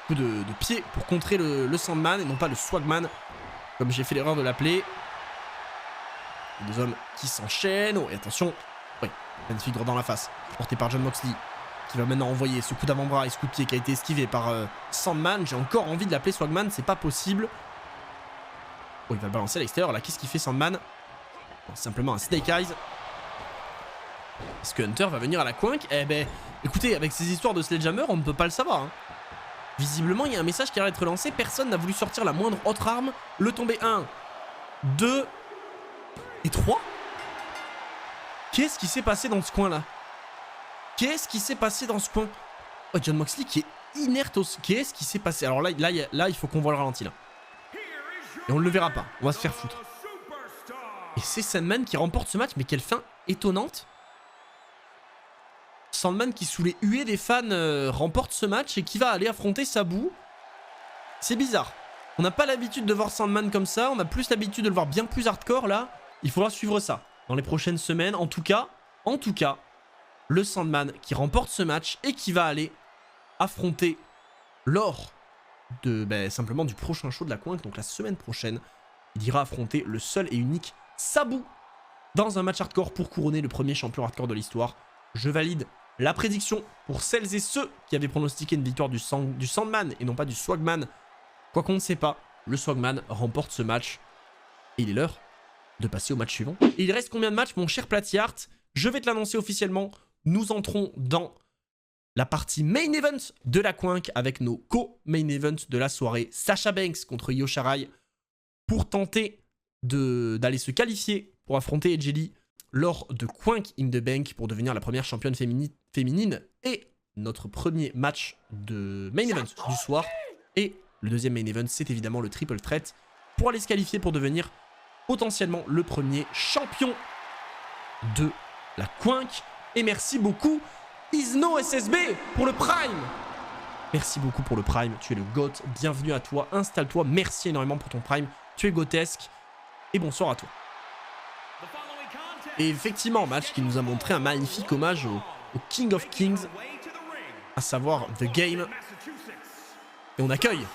Coup de pied pour contrer le Sandman et non pas le Swagman, comme j'ai fait l'erreur de l'appeler. Deux hommes qui s'enchaînent. Oh, et attention. Oui, magnifique droit dans la face. Porté par Jon Moxley, qui va maintenant envoyer ce coup d'avant-bras et ce coup de pied qui a été esquivé par Sandman. J'ai encore envie de l'appeler Swagman, c'est pas possible. Oh, il va le balancer à l'extérieur. Là, qu'est-ce qu'il fait Sandman? Non, simplement un Snake Eyes. Est-ce que Hunter va venir à la Coinc? Eh ben, écoutez, avec ces histoires de Sledgehammer, on ne peut pas le savoir. Hein. Visiblement, il y a un message qui a l'air d'être lancé. Personne n'a voulu sortir la moindre autre arme. Le tombé 1, 2 et 3. Qu'est-ce qui s'est passé dans ce coin-là? Qu'est-ce qui s'est passé dans ce coin? Oh, Jon Moxley qui est inerte aussi. Qu'est-ce qui s'est passé? Alors là, il faut qu'on voit le ralenti là. Et on ne le verra pas. On va se faire foutre. Et c'est Sandman qui remporte ce match. Mais quelle fin étonnante. Sandman qui, sous les huées des fans, remporte ce match et qui va aller affronter Sabu. C'est bizarre. On n'a pas l'habitude de voir Sandman comme ça. On a plus l'habitude de le voir bien plus hardcore là. Il faudra suivre ça dans les prochaines semaines. En tout cas, le Sandman qui remporte ce match et qui va aller affronter lors de simplement du prochain show de la Coinc. Donc la semaine prochaine, il ira affronter le seul et unique Sabu dans un match hardcore pour couronner le premier champion hardcore de l'histoire. Je valide la prédiction pour celles et ceux qui avaient pronostiqué une victoire du Sandman et non pas du Swagman. Quoi qu'on ne sait pas, le Swagman remporte ce match et il est l'heure de passer au match suivant. Et il reste combien de matchs, mon cher Platyheart? Je vais te l'annoncer officiellement. Nous entrons dans la partie main event de la Coinc avec nos co-main event de la soirée. Sasha Banks contre Io Shirai pour tenter d'aller se qualifier pour affronter Edge Lee lors de Coinc in the Bank pour devenir la première championne féminine. Et notre premier match de main event du soir. Et le deuxième main event, c'est évidemment le triple threat pour aller se qualifier pour devenir potentiellement le premier champion de la Coinc. Et merci beaucoup Isno SSB pour le Prime. Merci beaucoup pour le Prime, tu es le GOAT, bienvenue à toi, installe-toi, merci énormément pour ton Prime, tu es gotesque et bonsoir à toi. Et effectivement, match qui nous a montré un magnifique hommage au King of Kings, à savoir The Game. Et on accueille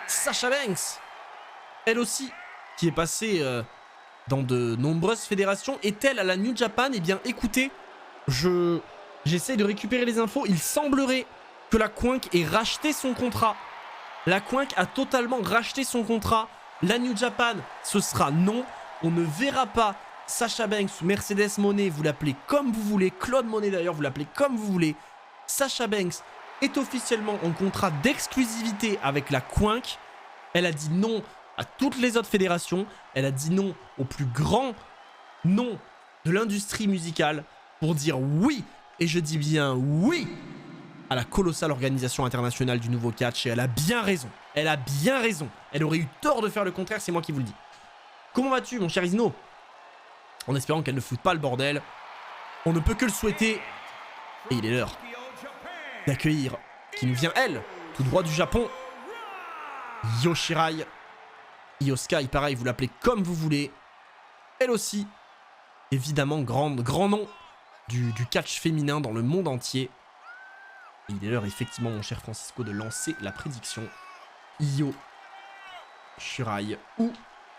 Sasha Banks, elle aussi, qui est passée dans de nombreuses fédérations. Est-elle à la New Japan? Eh bien, écoutez, j'essaie de récupérer les infos. Il semblerait que la Coinc ait racheté son contrat. La Coinc a totalement racheté son contrat. La New Japan, ce sera non. On ne verra pas Sasha Banks ou Mercedes Moné, vous l'appelez comme vous voulez. Claude Monet d'ailleurs, vous l'appelez comme vous voulez. Sasha Banks est officiellement en contrat d'exclusivité avec la Coinc. Elle a dit non à toutes les autres fédérations. Elle a dit non au plus grand nom de l'industrie musicale pour dire oui, et je dis bien oui, à la colossale organisation internationale du nouveau catch. Et elle a bien raison. Elle a bien raison. Elle aurait eu tort de faire le contraire, c'est moi qui vous le dis. Comment vas-tu, mon cher Isno? En espérant qu'elle ne foute pas le bordel. On ne peut que le souhaiter. Et il est l'heure d'accueillir, qui nous vient, elle, tout droit du Japon, Io Shirai. Io Sky, pareil, vous l'appelez comme vous voulez. Elle aussi, évidemment, grand nom du catch féminin dans le monde entier. Et il est l'heure, effectivement, mon cher Francisco, de lancer la prédiction. Io Shirai ou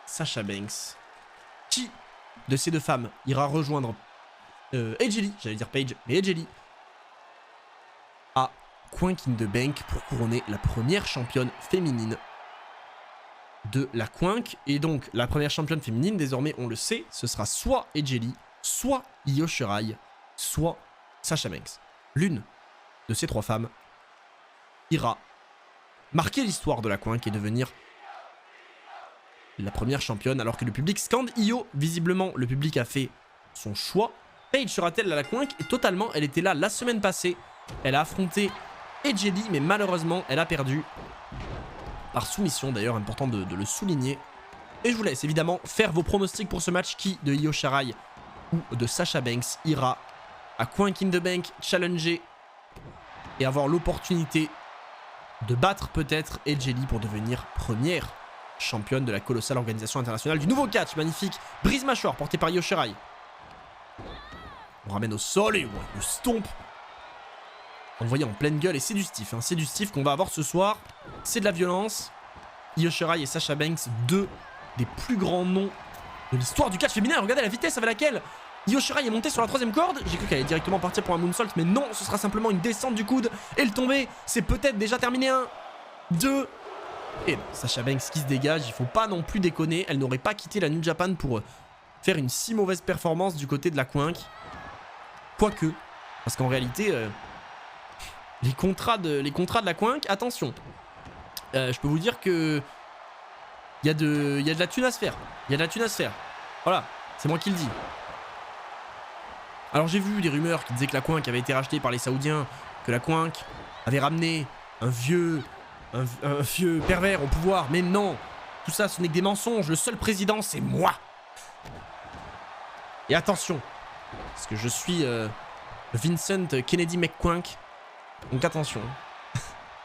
Sasha Banks. Qui de ces deux femmes ira rejoindre Edge Lee, j'allais dire Paige, mais Edge Lee, à Coinc in the Bank pour couronner la première championne féminine de la Quink. Et donc, la première championne féminine, désormais, on le sait, ce sera soit Ejeli, soit Io Shirai, soit Sasha Banks. L'une de ces 3 femmes ira marquer l'histoire de la Quink et devenir la première championne, alors que le public scande Io. Visiblement, le public a fait son choix. Paige sera-t-elle à la Quink? Et totalement, elle était là la semaine passée. Elle a affronté Ejeli, mais malheureusement, elle a perdu. Par soumission, d'ailleurs, important de le souligner. Et je vous laisse évidemment faire vos pronostics pour ce match. Qui de Io Shirai ou de Sasha Banks ira à Quink in the Bank challenger et avoir l'opportunité de battre peut-être Ejeli pour devenir première championne de la colossale organisation internationale du nouveau catch. Magnifique brise mâchoire porté par Io Shirai. On ramène au sol et ouais, le stomp envoyé en pleine gueule et c'est du stiff. Hein. C'est du stiff qu'on va avoir ce soir. C'est de la violence. Io Shirai et Sasha Banks, 2 des plus grands noms de l'histoire du catch féminin. Regardez la vitesse avec laquelle Io Shirai est montée sur la 3ème corde. J'ai cru qu'elle allait directement partir pour un moonsault, mais non, ce sera simplement une descente du coude. Et le tombé, c'est peut-être déjà terminé. 1, 2. Et non, Sasha Banks qui se dégage. Il faut pas non plus déconner. Elle n'aurait pas quitté la New Japan pour faire une si mauvaise performance du côté de la Quink. Quoique, parce qu'en réalité, les contrats de la Quink, attention. Je peux vous dire que il y a de la thune à se faire. Il y a de la thune à se faire. Voilà, c'est moi qui le dis. Alors j'ai vu des rumeurs qui disaient que la Quink avait été rachetée par les Saoudiens, que la Quink avait ramené un vieux pervers au pouvoir. Mais non, tout ça ce n'est que des mensonges. Le seul président c'est moi. Et attention, parce que je suis Vincent Kennedy McQuink. Donc attention.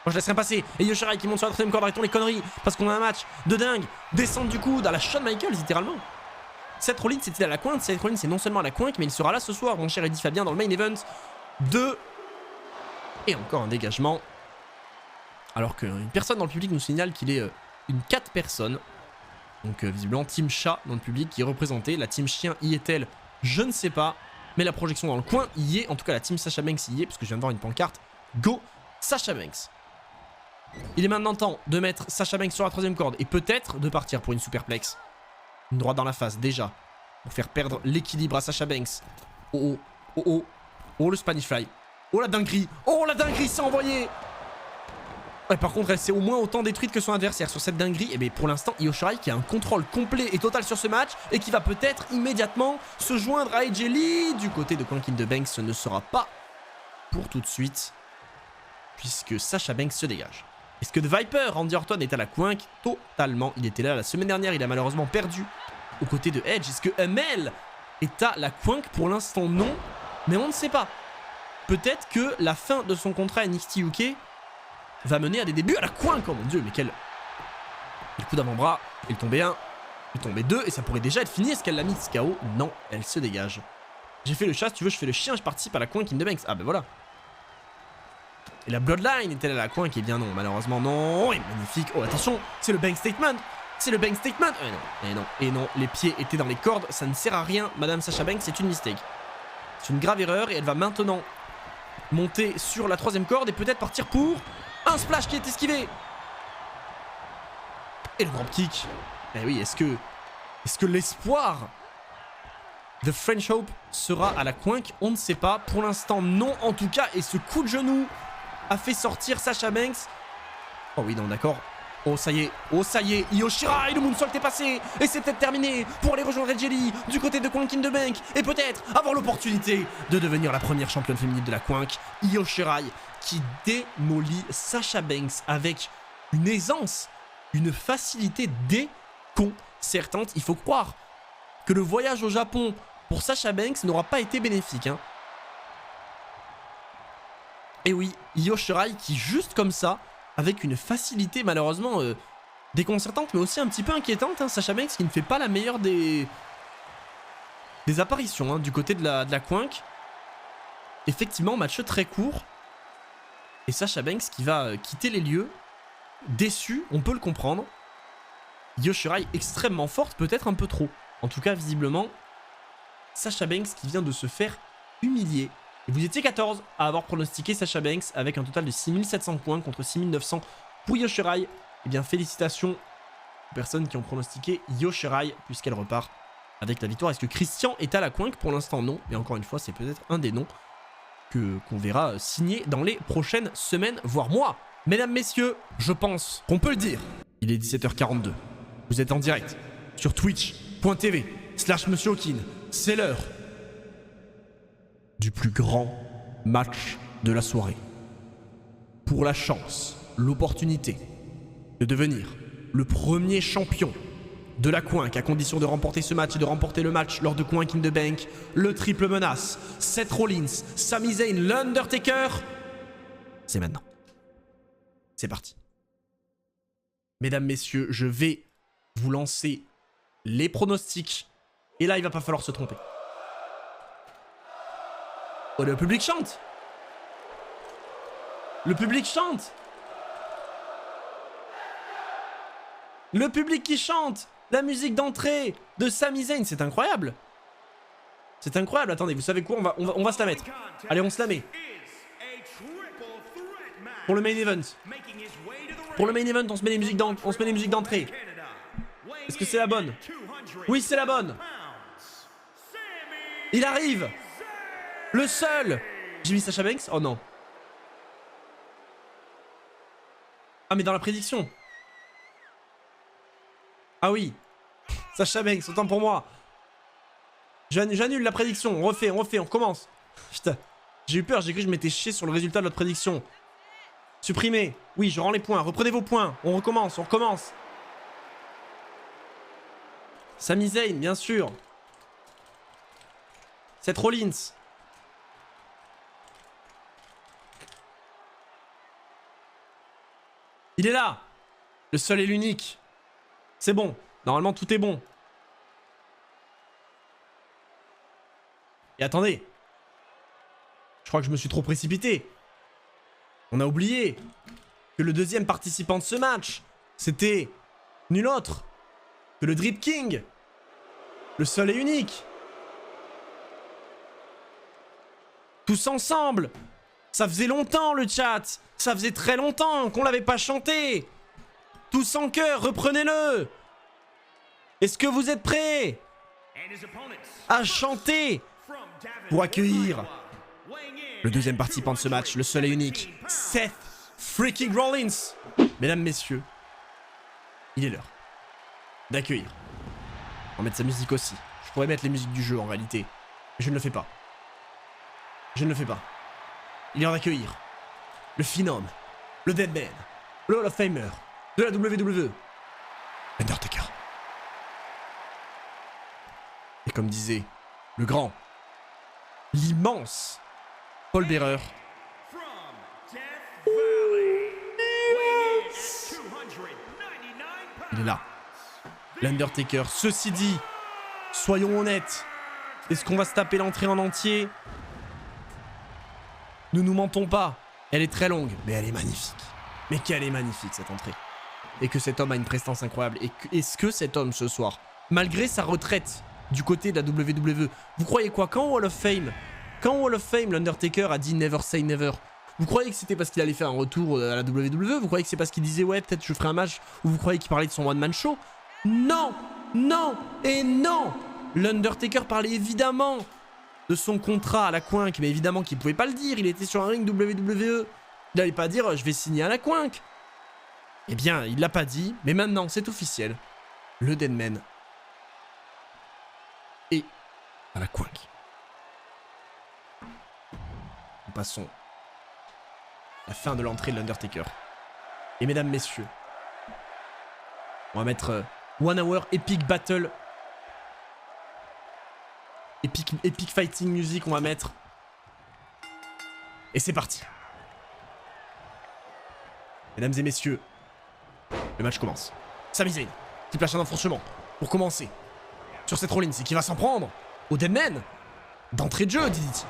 Moi je laisserai passer. Et Io Shirai qui monte sur la 3ème corde, arrêtons les conneries. Parce qu'on a un match de dingue. Descente du coude à la Shawn Michaels littéralement. Seth Rollins c'était à la Quink. Seth Rollins c'est non seulement à la Quink, mais il sera là ce soir, mon cher Eddie Fabien, dans le main event. 2. Et encore un dégagement. Alors qu'une personne dans le public nous signale qu'il est une 4 personnes. Donc visiblement Team Chat dans le public qui est représenté. La Team Chien y est-elle? Je ne sais pas. Mais la projection dans le coin y est. En tout cas la Team Sasha Banks y est. Parce que je viens de voir une pancarte. Go Sasha Banks. Il est maintenant temps de mettre Sasha Banks sur la 3ème corde. Et peut-être de partir pour une superplex. Une droite dans la face déjà. Pour faire perdre l'équilibre à Sasha Banks. Oh oh. Oh oh. Oh le Spanish Fly. Oh la dinguerie. Oh la dinguerie c'est envoyé. Ouais, par contre, elle s'est au moins autant détruite que son adversaire sur cette dinguerie. Et bien pour l'instant, Io Shirai qui a un contrôle complet et total sur ce match et qui va peut-être immédiatement se joindre à Ejeli. Du côté de Quink in the Bank, ce ne sera pas pour tout de suite puisque Sasha Banks se dégage. Est-ce que The Viper, Randy Orton, est à la Quink? Totalement. Il était là la semaine dernière, il a malheureusement perdu aux côtés de Edge. Est-ce que ML est à la Quink? Pour l'instant, non. Mais on ne sait pas. Peut-être que la fin de son contrat NXT UK va mener à des débuts à la Quink. Oh mon dieu, mais quel coup d'avant-bras. Il tombait 1, il tombait 2 et ça pourrait déjà être fini. Est-ce qu'elle l'a mis KO? Non, elle se dégage. J'ai fait le chat, si tu veux je fais le chien, je participe à la Quink in the Banks. Ah ben voilà. Et la Bloodline est-elle à la Quink? Eh bien non, malheureusement non. Et magnifique. Oh attention, c'est le bank statement. C'est le bank statement. Et non, les pieds étaient dans les cordes. Ça ne sert à rien, Madame Sasha Banks, c'est une mistake. C'est une grave erreur et elle va maintenant monter sur la 3ème corde et peut-être partir pour un splash qui est esquivé. Et le drop kick. Eh oui, est-ce que l'espoir de French Hope sera à la Quink? On ne sait pas. Pour l'instant, non en tout cas. Et ce coup de genou a fait sortir Sasha Banks. Oh oui, non, d'accord. Oh ça y est, Io Shirai, le moonsault est passé. Et c'est peut-être terminé pour aller rejoindre Ejeli du côté de Quink in the Bank. Et peut-être avoir l'opportunité de devenir la première championne féminine de la Quink. Io Shirai qui démolit Sasha Banks avec une aisance, une facilité déconcertante. Il faut croire que le voyage au Japon pour Sasha Banks n'aura pas été bénéfique. Hein. Et oui, Io Shirai qui juste comme ça, avec une facilité malheureusement déconcertante mais aussi un petit peu inquiétante. Hein. Sasha Banks qui ne fait pas la meilleure des apparitions hein, du côté de la Quink. Effectivement, match très court. Et Sasha Banks qui va quitter les lieux. Déçu, on peut le comprendre. Io Shirai extrêmement forte, peut-être un peu trop. En tout cas, visiblement, Sasha Banks qui vient de se faire humilier. Et vous étiez 14 à avoir pronostiqué Sasha Banks avec un total de 6700 points contre 6900 pour Io Shirai. Eh bien, félicitations personnes qui ont pronostiqué Io Shirai, puisqu'elle repart avec la victoire. Est-ce que Christian est à la coinque? Pour l'instant, non. Mais encore une fois, c'est peut-être un des noms qu'on verra signer dans les prochaines semaines, voire mois. Mesdames, messieurs, je pense qu'on peut le dire. Il est 17h42. Vous êtes en direct sur twitch.tv/Monsieur Hawkin. C'est l'heure du plus grand match de la soirée. Pour la chance, l'opportunité de devenir le premier champion de la Coinque, à condition de remporter ce match et de remporter le match lors de Coinque in the Bank, le triple menace, Seth Rollins, Sami Zayn, l'Undertaker. C'est maintenant. C'est parti. Mesdames, messieurs, je vais vous lancer les pronostics. Et là, il va pas falloir se tromper. Oh, le public chante. Le public chante. Le public qui chante. La musique d'entrée de Sami Zayn, c'est incroyable. C'est incroyable. Attendez, vous savez quoi, on va se la mettre. Allez, on se la met. Pour le main event. Pour le main event, on se met les musiques d'entrée. Est-ce que c'est la bonne? Oui, c'est la bonne. Il arrive. Le seul. J'ai mis Sasha Banks? Oh non. Ah, mais dans la prédiction. Ah oui. Sasha Banks, autant pour moi. J'annule la prédiction. On refait, on commence. Putain. J'ai eu peur, j'ai cru que je m'étais chié sur le résultat de notre prédiction. Supprimez. Oui, je rends les points. Reprenez vos points. On recommence, on recommence. Sami Zayn, bien sûr. Seth Rollins. Il est là. Le seul et l'unique. C'est bon. Normalement, tout est bon. Et attendez. Je crois que je me suis trop précipité. On a oublié que le deuxième participant de ce match, c'était nul autre que le Drip King. Le seul et unique. Tous ensemble. Ça faisait longtemps le chat. Ça faisait très longtemps qu'on l'avait pas chanté. Tous en chœur, reprenez-le. Est-ce que vous êtes prêts à chanter pour accueillir le deuxième participant de ce match, le seul et unique, Seth freaking Rollins. Mesdames, messieurs, il est l'heure d'accueillir. On va mettre sa musique aussi. Je pourrais mettre les musiques du jeu en réalité, mais je ne le fais pas. Je ne le fais pas. Il est l'heure d'accueillir le Phenom, le Deadman, le Hall of Famer de la WWE, Undertaker. Et comme disait le grand, l'immense Paul Bearer. Il est là. L'Undertaker. Ceci dit, soyons honnêtes. Est-ce qu'on va se taper l'entrée en entier? Ne nous mentons pas. Elle est très longue, mais elle est magnifique. Mais qu'elle est magnifique cette entrée. Et que cet homme a une prestance incroyable. Et est-ce que cet homme ce soir, malgré sa retraite du côté de la WWE, vous croyez quoi? Quand au Hall of Fame, l'Undertaker a dit never say never, vous croyez que c'était parce qu'il allait faire un retour à la WWE? Vous croyez que c'est parce qu'il disait ouais, peut-être je ferai un match? Ou vous croyez qu'il parlait de son one-man show? Non, non et non. L'Undertaker parlait évidemment de son contrat à la Coinque, mais évidemment qu'il pouvait pas le dire. Il était sur un ring WWE. Il n'allait pas dire je vais signer à la Coinque. Eh bien, il l'a pas dit, mais maintenant c'est officiel. Le Deadman est à la Coinque. Nous passons à la fin de l'entrée de l'Undertaker. Et mesdames, messieurs, on va mettre One Hour Epic Battle. Epic Fighting Music, on va mettre. Et c'est parti. Mesdames et messieurs, le match commence. Sami Zayn, qui place un enfoncement pour commencer sur cette Rollins et qui va s'en prendre au Deadman. D'entrée de jeu, Didit.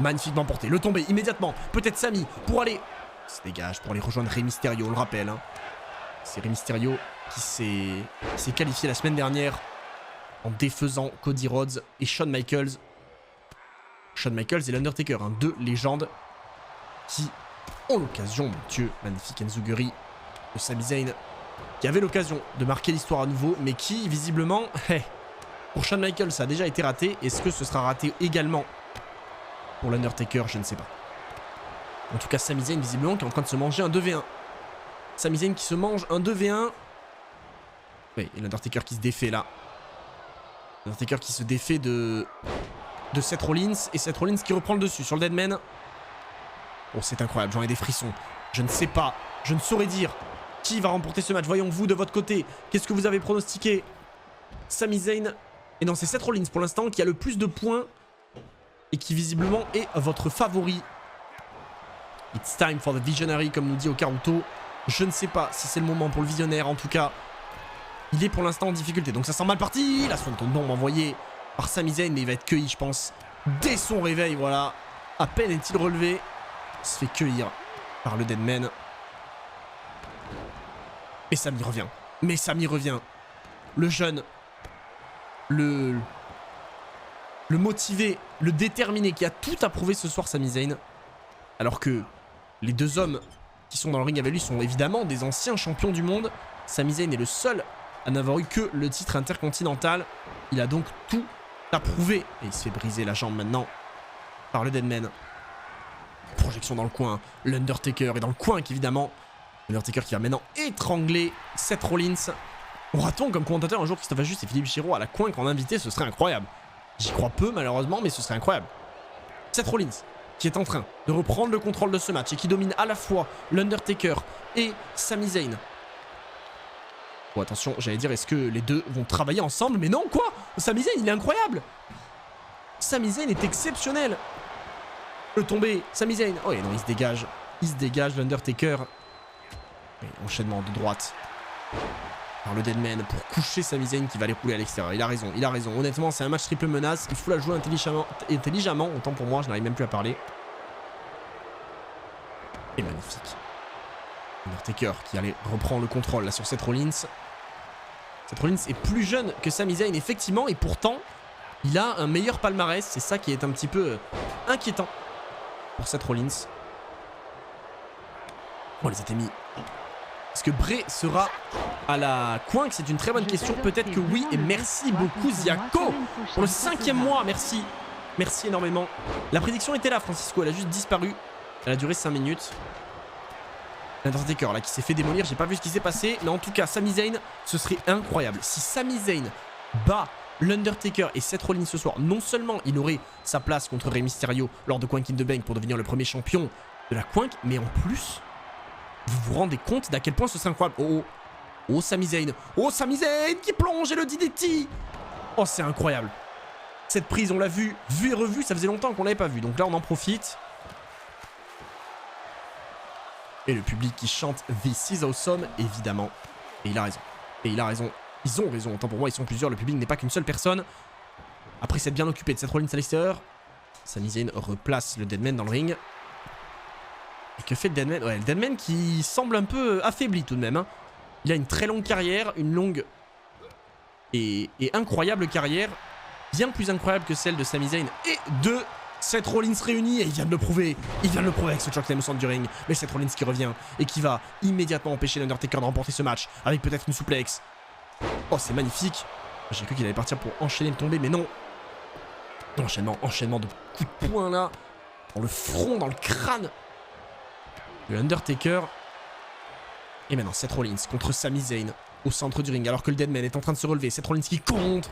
Magnifiquement porté, le tomber immédiatement. Peut-être Sami pour aller... Se dégage pour aller rejoindre Rey Mysterio, on le rappelle. Hein. C'est Rey Mysterio qui s'est qualifié la semaine dernière en défaisant Cody Rhodes et Shawn Michaels. Shawn Michaels et l'Undertaker, hein, deux légendes qui ont l'occasion, mon Dieu, magnifique Enzuguri de Sami Zayn, qui avait l'occasion de marquer l'histoire à nouveau, mais qui, visiblement, pour Shawn Michaels, ça a déjà été raté. Est-ce que ce sera raté également pour l'Undertaker? Je ne sais pas. En tout cas, Sami Zayn, visiblement, qui est en train de se manger un 2v1. Sami Zayn qui se mange un 2v1. Oui, et l'Undertaker qui se défait là. L'Undertaker qui se défait de Seth Rollins. Et Seth Rollins qui reprend le dessus sur le Deadman. Oh, c'est incroyable, j'en ai des frissons. Je ne sais pas, je ne saurais dire qui va remporter ce match. Voyons vous de votre côté, qu'est-ce que vous avez pronostiqué? Sami Zayn. Et non, c'est Seth Rollins pour l'instant qui a le plus de points. Et qui visiblement est votre favori. It's time for the visionary, comme nous dit Okaruto. Je ne sais pas si c'est le moment pour le visionnaire. En tout cas, il est pour l'instant en difficulté. Donc ça sent mal parti. La Swanton Bomb envoyée par Sami Zayn. Mais il va être cueilli, je pense, dès son réveil. Voilà. À peine est-il relevé. Il se fait cueillir par le Deadman. Et Sami revient. Mais Sami revient. Le jeune. Le motivé. Le déterminé. Qui a tout approuvé ce soir, Sami Zayn. Alors que les deux hommes qui sont dans le ring avec lui sont évidemment des anciens champions du monde. Sami Zayn est le seul à n'avoir eu que le titre intercontinental. Il a donc tout approuvé. Et il se fait briser la jambe maintenant par le Deadman. Projection dans le coin. L'Undertaker est dans le coin évidemment. L'Undertaker qui va maintenant étrangler Seth Rollins. Aura-t-on comme commentateur un jour Christophe Ajus et Philippe Chiro à la coin en invité? Ce serait incroyable. J'y crois peu malheureusement, mais ce serait incroyable. Seth Rollins qui est en train de reprendre le contrôle de ce match et qui domine à la fois l'Undertaker et Sami Zayn. Bon, attention, j'allais dire, est-ce que les deux vont travailler ensemble? Mais non, quoi? Sami Zayn, il est incroyable. Sami Zayn est exceptionnel. Le tombé, Sami Zayn. Oh, et non, il se dégage. Il se dégage, l'Undertaker. Enchaînement de droite par le Deadman pour coucher Sami Zayn qui va les rouler à l'extérieur. Il a raison, il a raison. Honnêtement, c'est un match triple menace. Il faut la jouer intelligemment. Autant pour moi, je n'arrive même plus à parler. Et magnifique. Undertaker qui allait reprendre le contrôle là sur Seth Rollins. Seth Rollins est plus jeune que Sami Zayn, effectivement, et pourtant, il a un meilleur palmarès. C'est ça qui est un petit peu inquiétant pour Seth Rollins. Oh, les atémis. Est-ce que Bray sera à la coin? C'est une très bonne question. Peut-être que oui. Et merci beaucoup, Ziako, pour le 5e mois. Merci. Merci énormément. La prédiction était là, Francisco. Elle a juste disparu. Elle a duré 5 minutes. L'Undertaker là qui s'est fait démolir. J'ai pas vu ce qui s'est passé. Mais en tout cas, Sami Zayn, ce serait incroyable. Si Sami Zayn bat l'Undertaker et Seth Rollins ce soir, non seulement il aurait sa place contre Rey Mysterio lors de Quank in the Bank pour devenir le premier champion de la Quank, mais en plus, vous vous rendez compte d'à quel point ce serait incroyable. Oh, oh, oh, Sami Zayn. Oh, Sami Zayn qui plonge et le DDT. Oh, c'est incroyable. Cette prise, on l'a vu et revu. Ça faisait longtemps qu'on l'avait pas vu. Donc là, on en profite. Et le public qui chante This is awesome, évidemment. Et il a raison. Et il a raison. Ils ont raison. Autant pour moi, ils sont plusieurs. Le public n'est pas qu'une seule personne. Après s'être bien occupé de Seth Rollins à l'extérieur, Sami Zayn replace le Deadman dans le ring. Et que fait le Deadman? Ouais, le Deadman qui semble un peu affaibli tout de même. Hein. Il a une très longue carrière, une longue et incroyable carrière. Bien plus incroyable que celle de Sami Zayn et de Seth Rollins réunis. Et il vient de le prouver. Il vient de le prouver avec ce choc au centre du ring. Mais Seth Rollins qui revient et qui va immédiatement empêcher l'Undertaker de remporter ce match. Avec peut-être une souplex. Oh, c'est magnifique. J'ai cru qu'il allait partir pour enchaîner le tombé, mais non. Enchaînement de coups de poing là. Dans le front, dans le crâne. Le Undertaker. Et maintenant Seth Rollins contre Sami Zayn au centre du ring alors que le Deadman est en train de se relever. Seth Rollins qui contre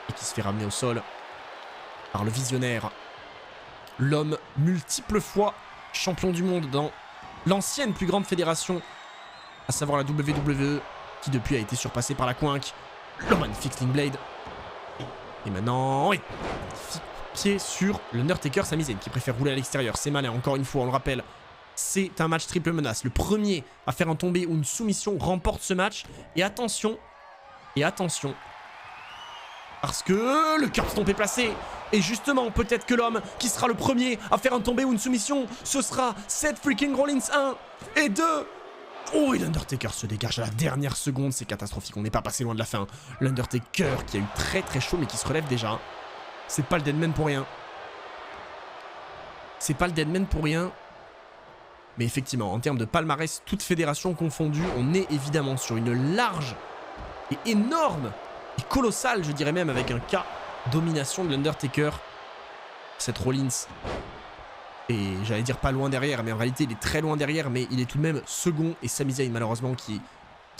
et qui se fait ramener au sol par le visionnaire. L'homme multiples fois champion du monde dans l'ancienne plus grande fédération, à savoir la WWE, qui depuis a été surpassée par la Quank. Le magnifique Sling Blade. Et maintenant, oui, magnifique pied sur l'Undertaker. Sami Zayn qui préfère rouler à l'extérieur. C'est malin, encore une fois, on le rappelle. C'est un match triple menace. Le premier à faire un tombé ou une soumission remporte ce match. Et attention, parce que le curb stomp est placé. Et justement, peut-être que l'homme qui sera le premier à faire un tombé ou une soumission, ce sera Seth freaking Rollins 1 et 2. Oh, et l'Undertaker se dégage à la dernière seconde. C'est catastrophique, on n'est pas passé loin de la fin. L'Undertaker qui a eu très très chaud mais qui se relève déjà. C'est pas le Deadman pour rien. C'est pas le Deadman pour rien. Mais effectivement, en termes de palmarès, toute fédération confondue, on est évidemment sur une large et énorme et colossale, je dirais même, avec un cas domination de l'Undertaker. Seth Rollins, et j'allais dire pas loin derrière, mais en réalité il est très loin derrière, mais il est tout de même second. Et Sami Zayn, malheureusement, qui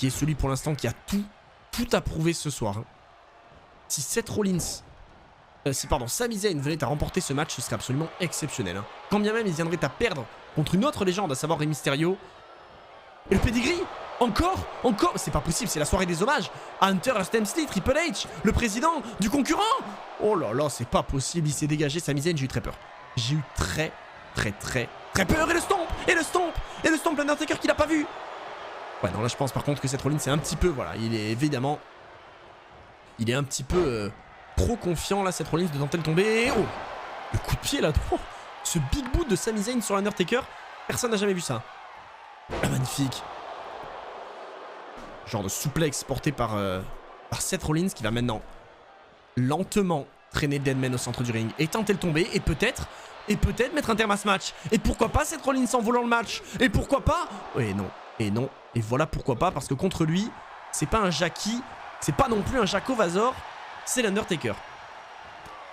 est celui pour l'instant qui a tout à prouver ce soir. Si Seth Rollins... Sami Zayn venait à remporter ce match, ce serait absolument exceptionnel. Quand bien même il viendrait à perdre contre une autre légende, à savoir Rey Mysterio. Et le pedigree encore, c'est pas possible, c'est la soirée des hommages à Hunter Hearst Helmsley, Triple H, le président du concurrent. Oh là là, c'est pas possible, il s'est dégagé. Sami Zayn, j'ai eu très peur. J'ai eu très peur. Et le stomp, l'Undertaker qui l'a pas vu. Ouais, non, là je pense par contre que Seth Rollins c'est un petit peu, voilà, il est évidemment... Il est un petit peu trop confiant là, Seth Rollins, de tenter de tomber. Oh, le coup de pied là, oh, ce big boot de Sami Zayn sur l'Undertaker, personne n'a jamais vu ça. Ah, magnifique. Genre de souplex porté par Seth Rollins qui va maintenant lentement traîner Deadman au centre du ring et tenter de tomber et peut-être mettre un terme à ce match. Et pourquoi pas Seth Rollins en volant le match? Et pourquoi pas? Et non. Et voilà pourquoi pas, parce que contre lui, c'est pas un Jackie, c'est pas non plus un Jaco Vazor, c'est l'Undertaker.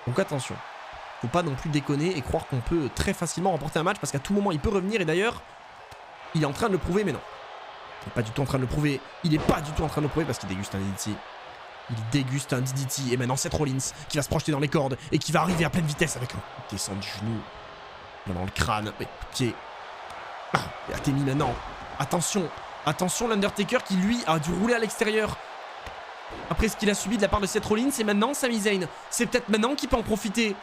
Donc attention, faut pas non plus déconner et croire qu'on peut très facilement remporter un match, parce qu'à tout moment il peut revenir. Et d'ailleurs, il est en train de le prouver, mais non. Il est pas du tout en train de le prouver. Il est pas du tout en train de le prouver parce qu'il déguste un DDT. Il déguste un DDT. Et maintenant Seth Rollins qui va se projeter dans les cordes et qui va arriver à pleine vitesse avec un descend du genou dans le crâne. Mais pied. Ah, et Atemi maintenant. Attention, l'Undertaker qui lui a dû rouler à l'extérieur après ce qu'il a subi de la part de Seth Rollins. Et maintenant Sami Zayn, c'est peut-être maintenant qu'il peut en profiter.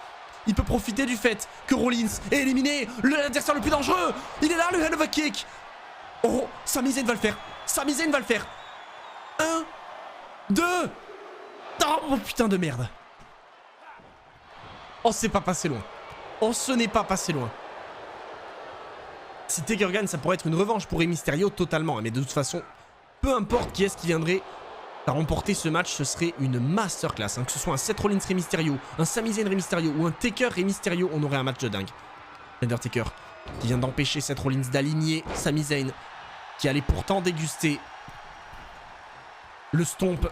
Il peut profiter du fait que Rollins ait éliminé l'adversaire le plus dangereux. Il est là, le Hell of a Kick. Oh, Sami Zayn va le faire. 1, 2. Oh putain de merde. Oh, c'est pas passé loin. Oh, ce n'est pas passé loin. Si Taker gagne, ça pourrait être une revanche pour Rey Mysterio totalement. Mais de toute façon, peu importe qui est-ce qui viendrait à remporter ce match, ce serait une masterclass. Que ce soit un Seth Rollins Rey Mysterio, un Sami Zayn Rey Mysterio ou un Taker Rey Mysterio, on aurait un match de dingue. Undertaker qui vient d'empêcher Seth Rollins d'aligner Sami Zayn, qui allait pourtant déguster le stomp.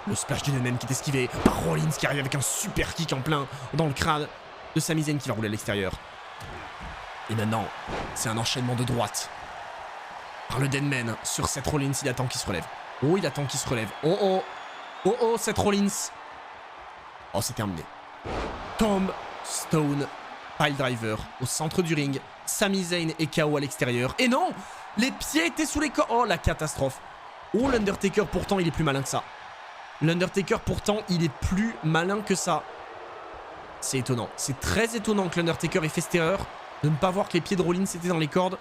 Le splash du Deadman qui est esquivé par Rollins, qui arrive avec un super kick en plein dans le crâne de Sami Zayn qui va rouler à l'extérieur. Et maintenant, c'est un enchaînement de droite par le Deadman sur Seth Rollins. Il attend qu'il se relève. Oh, il attend qu'il se relève. Oh, Seth Rollins. Oh, c'est terminé. Tombstone Piledriver au centre du ring. Sami Zayn est KO à l'extérieur. Et non, les pieds étaient sous les corps. Oh, la catastrophe. Oh, l'Undertaker, pourtant, il est plus malin que ça. L'Undertaker, pourtant, il est plus malin que ça. C'est étonnant. C'est très étonnant que l'Undertaker ait fait cette erreur de ne pas voir que les pieds de Rollins étaient dans les cordes.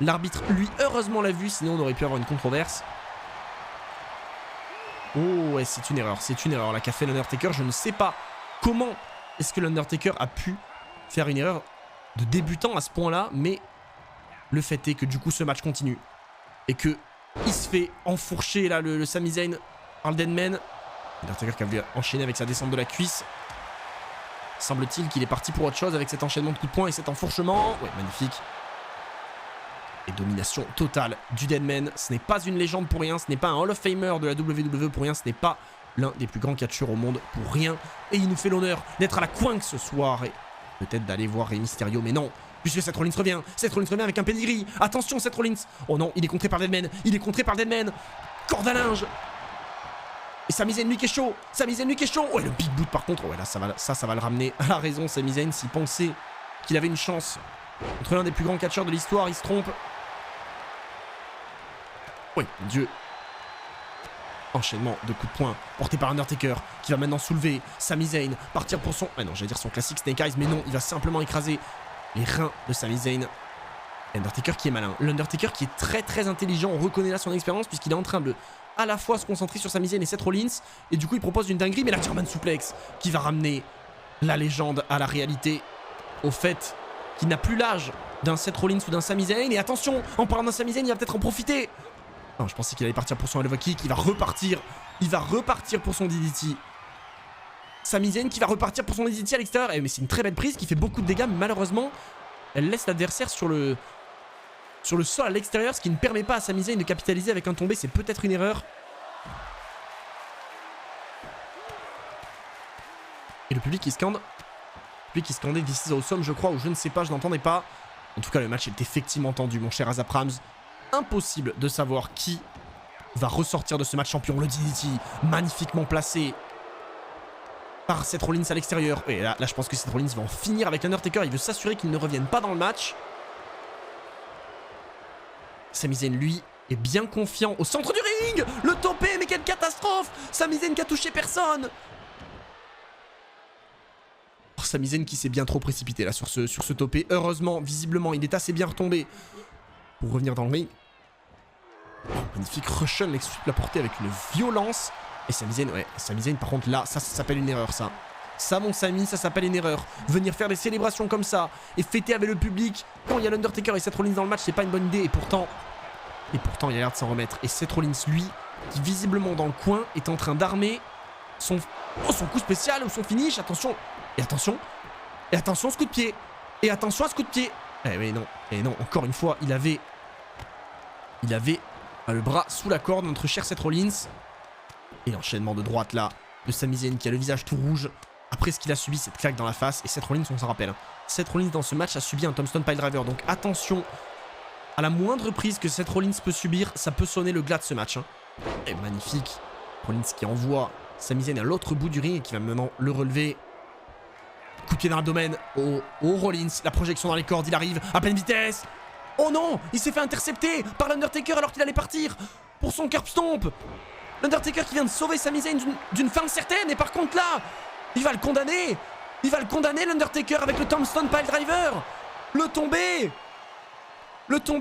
L'arbitre, lui, heureusement l'a vu, sinon on aurait pu avoir une controverse. Oh, ouais, c'est une erreur là qu'a fait l'Undertaker. Je ne sais pas comment est-ce que l'Undertaker a pu faire une erreur de débutant à ce point-là, mais le fait est que du coup ce match continue et que il se fait enfourcher là le Sami Zayn par le Deadman. L'Undertaker qui a voulu enchaîner avec sa descente de la cuisse. Semble-t-il qu'il est parti pour autre chose avec cet enchaînement de coups de poing et cet enfourchement. Ouais, magnifique. Et domination totale du Deadman. Ce n'est pas une légende pour rien. Ce n'est pas un Hall of Famer de la WWE pour rien. Ce n'est pas l'un des plus grands catcheurs au monde pour rien. Et il nous fait l'honneur d'être à la Quink ce soir. Et peut-être d'aller voir Rey Mysterio. Mais non, puisque Seth Rollins revient. Seth Rollins revient avec un pedigree. Attention Seth Rollins. Oh non, il est contré par le Deadman. Corde à linge. Et Sami Zayn lui qui est chaud. Ouais, le big boot par contre. Ouais, là ça va le ramener à la raison. Sami Zayn, s'il pensait qu'il avait une chance contre l'un des plus grands catcheurs de l'histoire, il se trompe. Oui, mon Dieu. Enchaînement de coups de poing porté par Undertaker qui va maintenant soulever Sami Zayn, partir pour son... Ah non, j'allais dire son classique Snake Eyes, mais non, il va simplement écraser les reins de Sami Zayn. L'Undertaker qui est malin. L'Undertaker qui est très très intelligent. On reconnaît là son expérience puisqu'il est en train de à la fois se concentrer sur Sami Zayn et Seth Rollins. Et du coup, il propose une dinguerie, mais la German Suplex qui va ramener la légende à la réalité. Au fait qu'il n'a plus l'âge d'un Seth Rollins ou d'un Sami Zayn. Et attention, en parlant d'un Sami Zayn, il va peut-être en profiter. Non, je pensais qu'il allait partir pour son Hell of a Kick. Il va repartir pour son DDT. Sami Zayn qui va repartir pour son DDT à l'extérieur. Mais c'est une très belle prise qui fait beaucoup de dégâts, mais malheureusement, elle laisse l'adversaire sur le sur le sol à l'extérieur, ce qui ne permet pas à Sami Zayn de capitaliser avec un tombé. C'est peut-être une erreur. Et le public qui scande. Le public qui scandait This is awesome, je crois, ou je ne sais pas, je n'entendais pas. En tout cas, le match est effectivement tendu, mon cher Azap Rams. Impossible de savoir qui va ressortir de ce match champion. Le DDT, magnifiquement placé par Seth Rollins à l'extérieur. Et là, je pense que Seth Rollins va en finir avec l'Undertaker. Il veut s'assurer qu'il ne revienne pas dans le match. Sami Zayn, lui, est bien confiant au centre du ring. Le topé, mais quelle catastrophe. Sami Zayn qui a touché personne. Oh, Sami Zayn qui s'est bien trop précipité là sur ce topé. Heureusement, visiblement, il est assez bien retombé pour revenir dans le ring. Oh, magnifique Russian Leg Sweep l'a porté avec une violence. Et Sami Zayn, ouais, Sami Zayn par contre là, ça s'appelle une erreur ça. Ça mon Sami, ça s'appelle une erreur. Venir faire des célébrations comme ça et fêter avec le public quand il y a l'Undertaker et Seth Rollins dans le match, c'est pas une bonne idée. Et pourtant il a l'air de s'en remettre. Et Seth Rollins, lui, qui visiblement dans le coin est en train d'armer son coup spécial ou son finish. Attention. Et attention. Et attention à ce coup de pied. Et attention à ce coup de pied. Mais non. Et non, encore une fois, il avait le bras sous la corde, notre cher Seth Rollins. Et l'enchaînement de droite là, de Sami Zayn qui a le visage tout rouge. Après ce qu'il a subi, cette claque dans la face. Et Seth Rollins, on s'en rappelle. Seth Rollins dans ce match a subi un Tombstone Piledriver. Donc attention, à la moindre prise que Seth Rollins peut subir, ça peut sonner le glas de ce match. Et magnifique. Rollins qui envoie Sami Zayn à l'autre bout du ring et qui va maintenant le relever. Coup de pied dans l'abdomen au Rollins. La projection dans les cordes, il arrive à pleine vitesse. Oh non, il s'est fait intercepter par l'Undertaker alors qu'il allait partir pour son curb stomp. L'Undertaker qui vient de sauver Sami Zayn d'une fin certaine. Et par contre là, il va le condamner. Il va le condamner l'Undertaker avec le Tombstone Piledriver. Le tomber,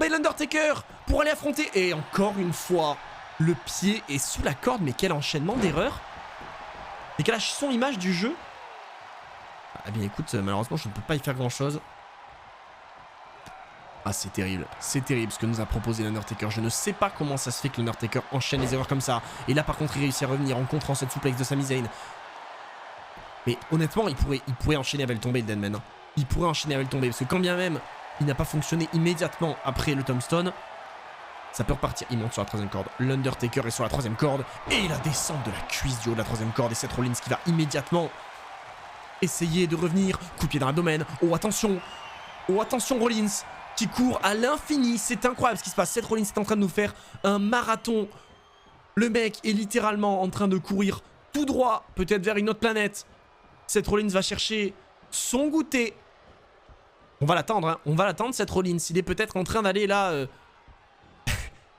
l'Undertaker pour aller affronter. Et encore une fois, le pied est sous la corde. Mais quel enchaînement d'erreurs. Décalage son image du jeu. Ah bien écoute, malheureusement je ne peux pas y faire grand chose. Ah c'est terrible ce que nous a proposé l'Undertaker. Je ne sais pas comment ça se fait que l'Undertaker enchaîne les erreurs comme ça. Et là par contre il réussit à revenir en contrant cette souplex de Sami Zayn. Mais honnêtement il pourrait enchaîner avec le tombé le Deadman. Il pourrait enchaîner avec le tombé parce que quand bien même il n'a pas fonctionné immédiatement après le Tombstone, ça peut repartir. Il monte sur la troisième corde. L'Undertaker est sur la troisième corde. Et la descente de la cuisse du haut de la troisième corde. Et Seth Rollins qui va immédiatement essayer de revenir. Coup de pied dans l'abdomen. Oh attention Rollins qui court à l'infini. C'est incroyable ce qui se passe. Seth Rollins est en train de nous faire un marathon. Le mec est littéralement en train de courir tout droit, peut-être vers une autre planète. Seth Rollins va chercher son goûter. On va l'attendre, hein. On va l'attendre, Seth Rollins. Il est peut-être en train d'aller là...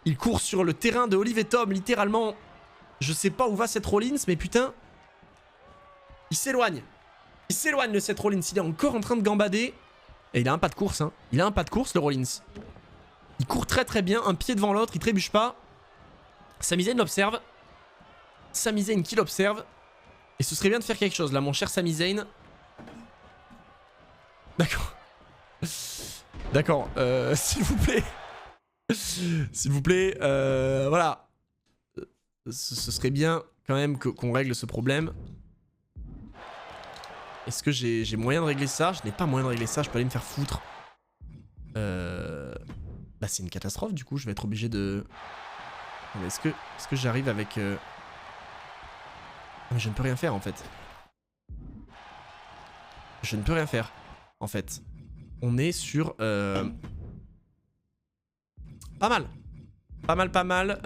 Il court sur le terrain de Olive et Tom, littéralement. Je sais pas où va Seth Rollins, mais putain... Il s'éloigne. Il s'éloigne, le Seth Rollins. Il est encore en train de gambader. Et il a un pas de course, hein. Il a un pas de course, le Rollins. Il court très très bien, un pied devant l'autre, il trébuche pas. Sami Zayn l'observe. Sami Zayn qui l'observe. Et ce serait bien de faire quelque chose là, mon cher Sami Zayn. D'accord. D'accord, s'il vous plaît. S'il vous plaît, voilà. Ce serait bien quand même qu'on règle ce problème. Est-ce que j'ai moyen de régler ça? Je n'ai pas moyen de régler ça, je peux aller me faire foutre. Bah c'est une catastrophe du coup, je vais être obligé de... Est-ce que j'arrive avec... Mais je ne peux rien faire en fait. Je ne peux rien faire en fait. On est sur... Pas mal. Pas mal.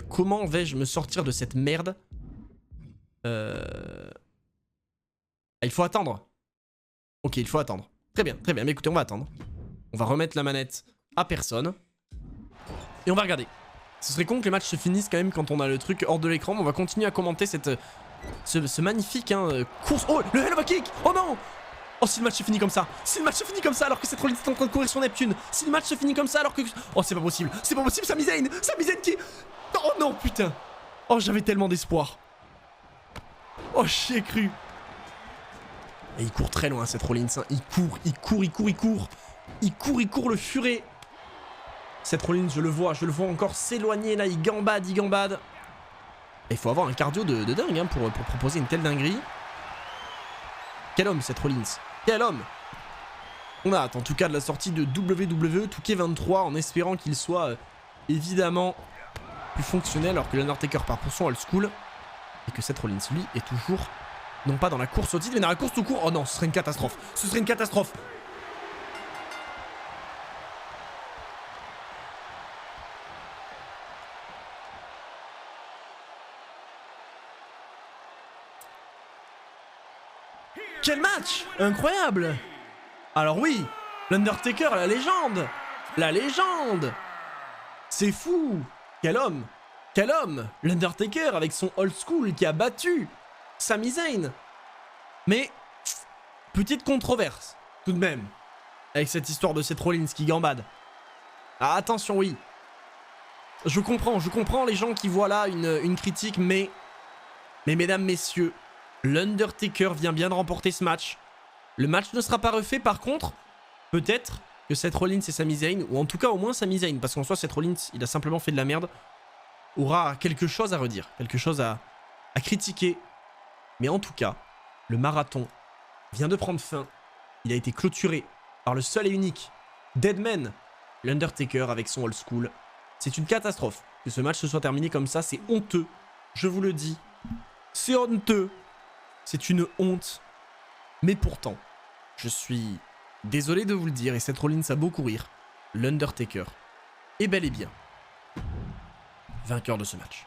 Comment vais-je me sortir de cette merde? Il faut attendre. Ok, il faut attendre. Très bien. Mais écoutez, on va attendre. On va remettre la manette à personne. Et on va regarder. Ce serait con que les matchs se finissent quand même quand on a le truc hors de l'écran. On va continuer à commenter ce magnifique course. Oh, le Hell of a Kick. Oh non. Oh, si le match se finit comme ça. Si le match se finit comme ça alors que Seth Rollins est en train de courir sur Neptune. Si le match se finit comme ça alors que... Oh, c'est pas possible. C'est pas possible, Sami Zayn. Sami Zayn qui... Oh non, putain. Oh, j'avais tellement d'espoir. Oh, j'y ai cru. Et il court très loin, Seth Rollins. Hein. Il court le furet. Seth Rollins, je le vois encore s'éloigner là. Il gambade. Et il faut avoir un cardio de dingue hein, pour proposer une telle dinguerie. Quel homme, Seth Rollins. Quel homme. On a hâte en tout cas de la sortie de WWE 2K23 en espérant qu'il soit évidemment plus fonctionnel alors que l'Undertaker part pour son old school et que Seth Rollins lui est toujours non pas dans la course au titre mais dans la course tout court. Oh non, ce serait une catastrophe. Ce serait une catastrophe. Quel match incroyable. Alors oui, l'Undertaker, la légende. La légende. C'est fou. Quel homme. Quel homme. L'Undertaker avec son old school qui a battu Sami Zayn. Mais, petite controverse, tout de même, avec cette histoire de Seth Rollins qui gambade. Ah, attention, oui. Je comprends les gens qui voient là une critique, mais mesdames, messieurs, l'Undertaker vient bien de remporter ce match. Le match ne sera pas refait, par contre, peut-être que Seth Rollins et Sami Zayn, ou en tout cas au moins Sami Zayn, parce qu'en soi Seth Rollins, il a simplement fait de la merde, aura quelque chose à redire, quelque chose à critiquer. Mais en tout cas, le marathon vient de prendre fin. Il a été clôturé par le seul et unique Deadman, l'Undertaker avec son old school. C'est une catastrophe que ce match se soit terminé comme ça, c'est honteux, je vous le dis. C'est honteux. C'est une honte. Mais pourtant, je suis désolé de vous le dire, et Seth Rollins a beau courir, l'Undertaker est bel et bien vainqueur de ce match.